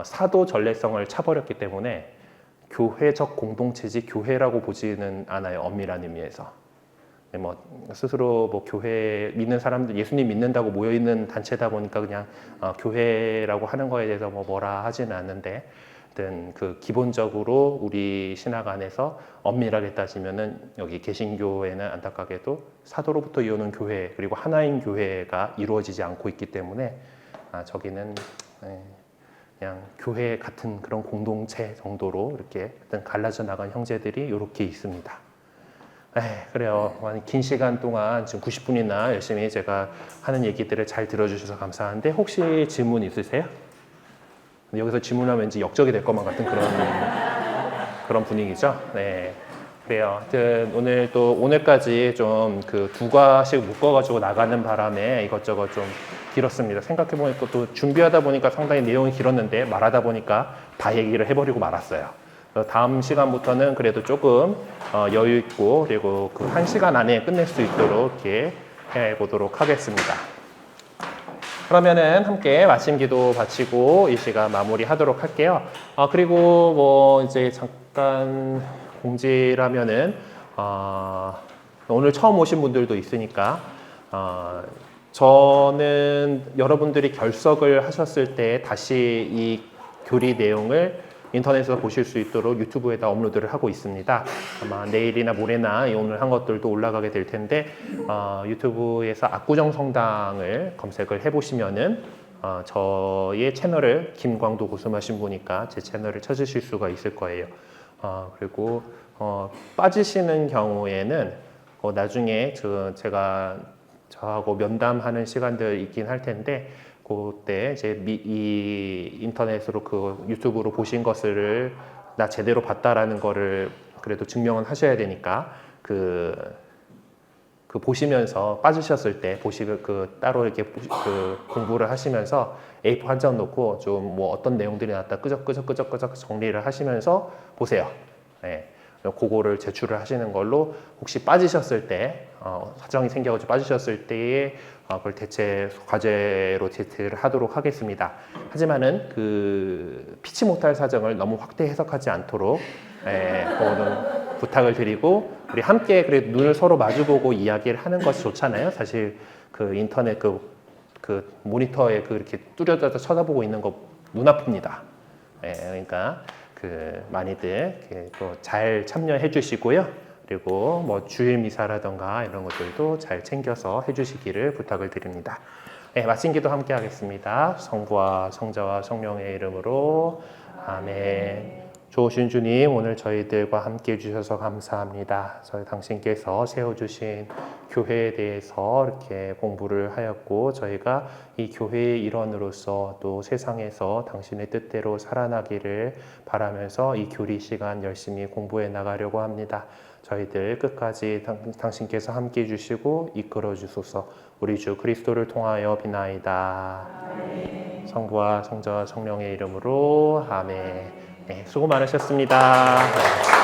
사도 전례성을 차버렸기 때문에 교회적 공동체지 교회라고 보지는 않아요. 엄밀한 의미에서. 뭐 스스로 뭐 교회 믿는 사람들 예수님 믿는다고 모여 있는 단체다 보니까 그냥 교회라고 하는 거에 대해서 뭐라 하지는 않는데, 하여튼 그 기본적으로 우리 신학 안에서 엄밀하게 따지면은 여기 개신교회는 안타깝게도 사도로부터 이어오는 교회 그리고 하나인 교회가 이루어지지 않고 있기 때문에 저기는 그냥 교회 같은 그런 공동체 정도로 이렇게 갈라져 나간 형제들이 이렇게 있습니다. 그래요. 긴 시간 동안 지금 90분이나 열심히 제가 하는 얘기들을 잘 들어주셔서 감사한데 혹시 질문 있으세요? 여기서 질문하면 왠지 역적이 될 것만 같은 그런 분위기죠. 네. 그래요. 하여튼 오늘까지 좀 그 두 과씩 묶어가지고 나가는 바람에 이것저것 좀 길었습니다. 생각해보니까 또 준비하다 보니까 상당히 내용이 길었는데 말하다 보니까 다 얘기를 해버리고 말았어요. 다음 시간부터는 그래도 조금 여유 있고 그리고 그 1시간 안에 끝낼 수 있도록 이렇게 해 보도록 하겠습니다. 그러면은 함께 마침 기도 바치고 이 시간 마무리하도록 할게요. 그리고 뭐 이제 잠깐 공지라면은 오늘 처음 오신 분들도 있으니까 저는 여러분들이 결석을 하셨을 때 다시 이 교리 내용을 인터넷에서 보실 수 있도록 유튜브에다 업로드를 하고 있습니다. 아마 내일이나 모레나 오늘 한 것들도 올라가게 될 텐데 유튜브에서 압구정 성당을 검색을 해보시면은 저의 채널을 김광도 고수마신 분이니까 제 채널을 찾으실 수가 있을 거예요. 그리고 빠지시는 경우에는 나중에 제가 저하고 면담하는 시간들 있긴 할 텐데 그때 이제 이 인터넷으로 그 유튜브로 보신 것을 나 제대로 봤다라는 거를 그래도 증명은 하셔야 되니까 그 보시면서 빠지셨을 때 보시면 따로 이렇게 공부를 하시면서 A4 한 장 놓고 좀 뭐 어떤 내용들이 나왔다 끄적끄적 정리를 하시면서 보세요. 네. 그거를 제출을 하시는 걸로 혹시 빠지셨을 때 사정이 생겨가지고 빠지셨을 때에 그걸 대체 과제로 제출을 하도록 하겠습니다. 하지만은 피치 못할 사정을 너무 확대 해석하지 않도록 그거는 부탁을 드리고 우리 함께 그래 눈을 서로 마주보고 이야기를 하는 것이 좋잖아요. 사실 인터넷 모니터에 이렇게 뚜렷하게 쳐다보고 있는 거 눈 아픕니다. 그러니까 많이들 잘 참여해 주시고요. 그리고 뭐 주일 미사라던가 이런 것들도 잘 챙겨서 해주시기를 부탁을 드립니다. 마친 기도 함께 하겠습니다. 성부와 성자와 성령의 이름으로 아멘. 좋으신 주님, 오늘 저희들과 함께 해주셔서 감사합니다. 당신께서 세워주신 교회에 대해서 이렇게 공부를 하였고 저희가 이 교회의 일원으로서 또 세상에서 당신의 뜻대로 살아나기를 바라면서 이 교리 시간 열심히 공부해 나가려고 합니다. 저희들 끝까지 당신께서 함께 해주시고 이끌어 주소서. 우리 주 그리스도를 통하여 비나이다. 아멘. 성부와 성자와 성령의 이름으로 아멘. 수고 많으셨습니다.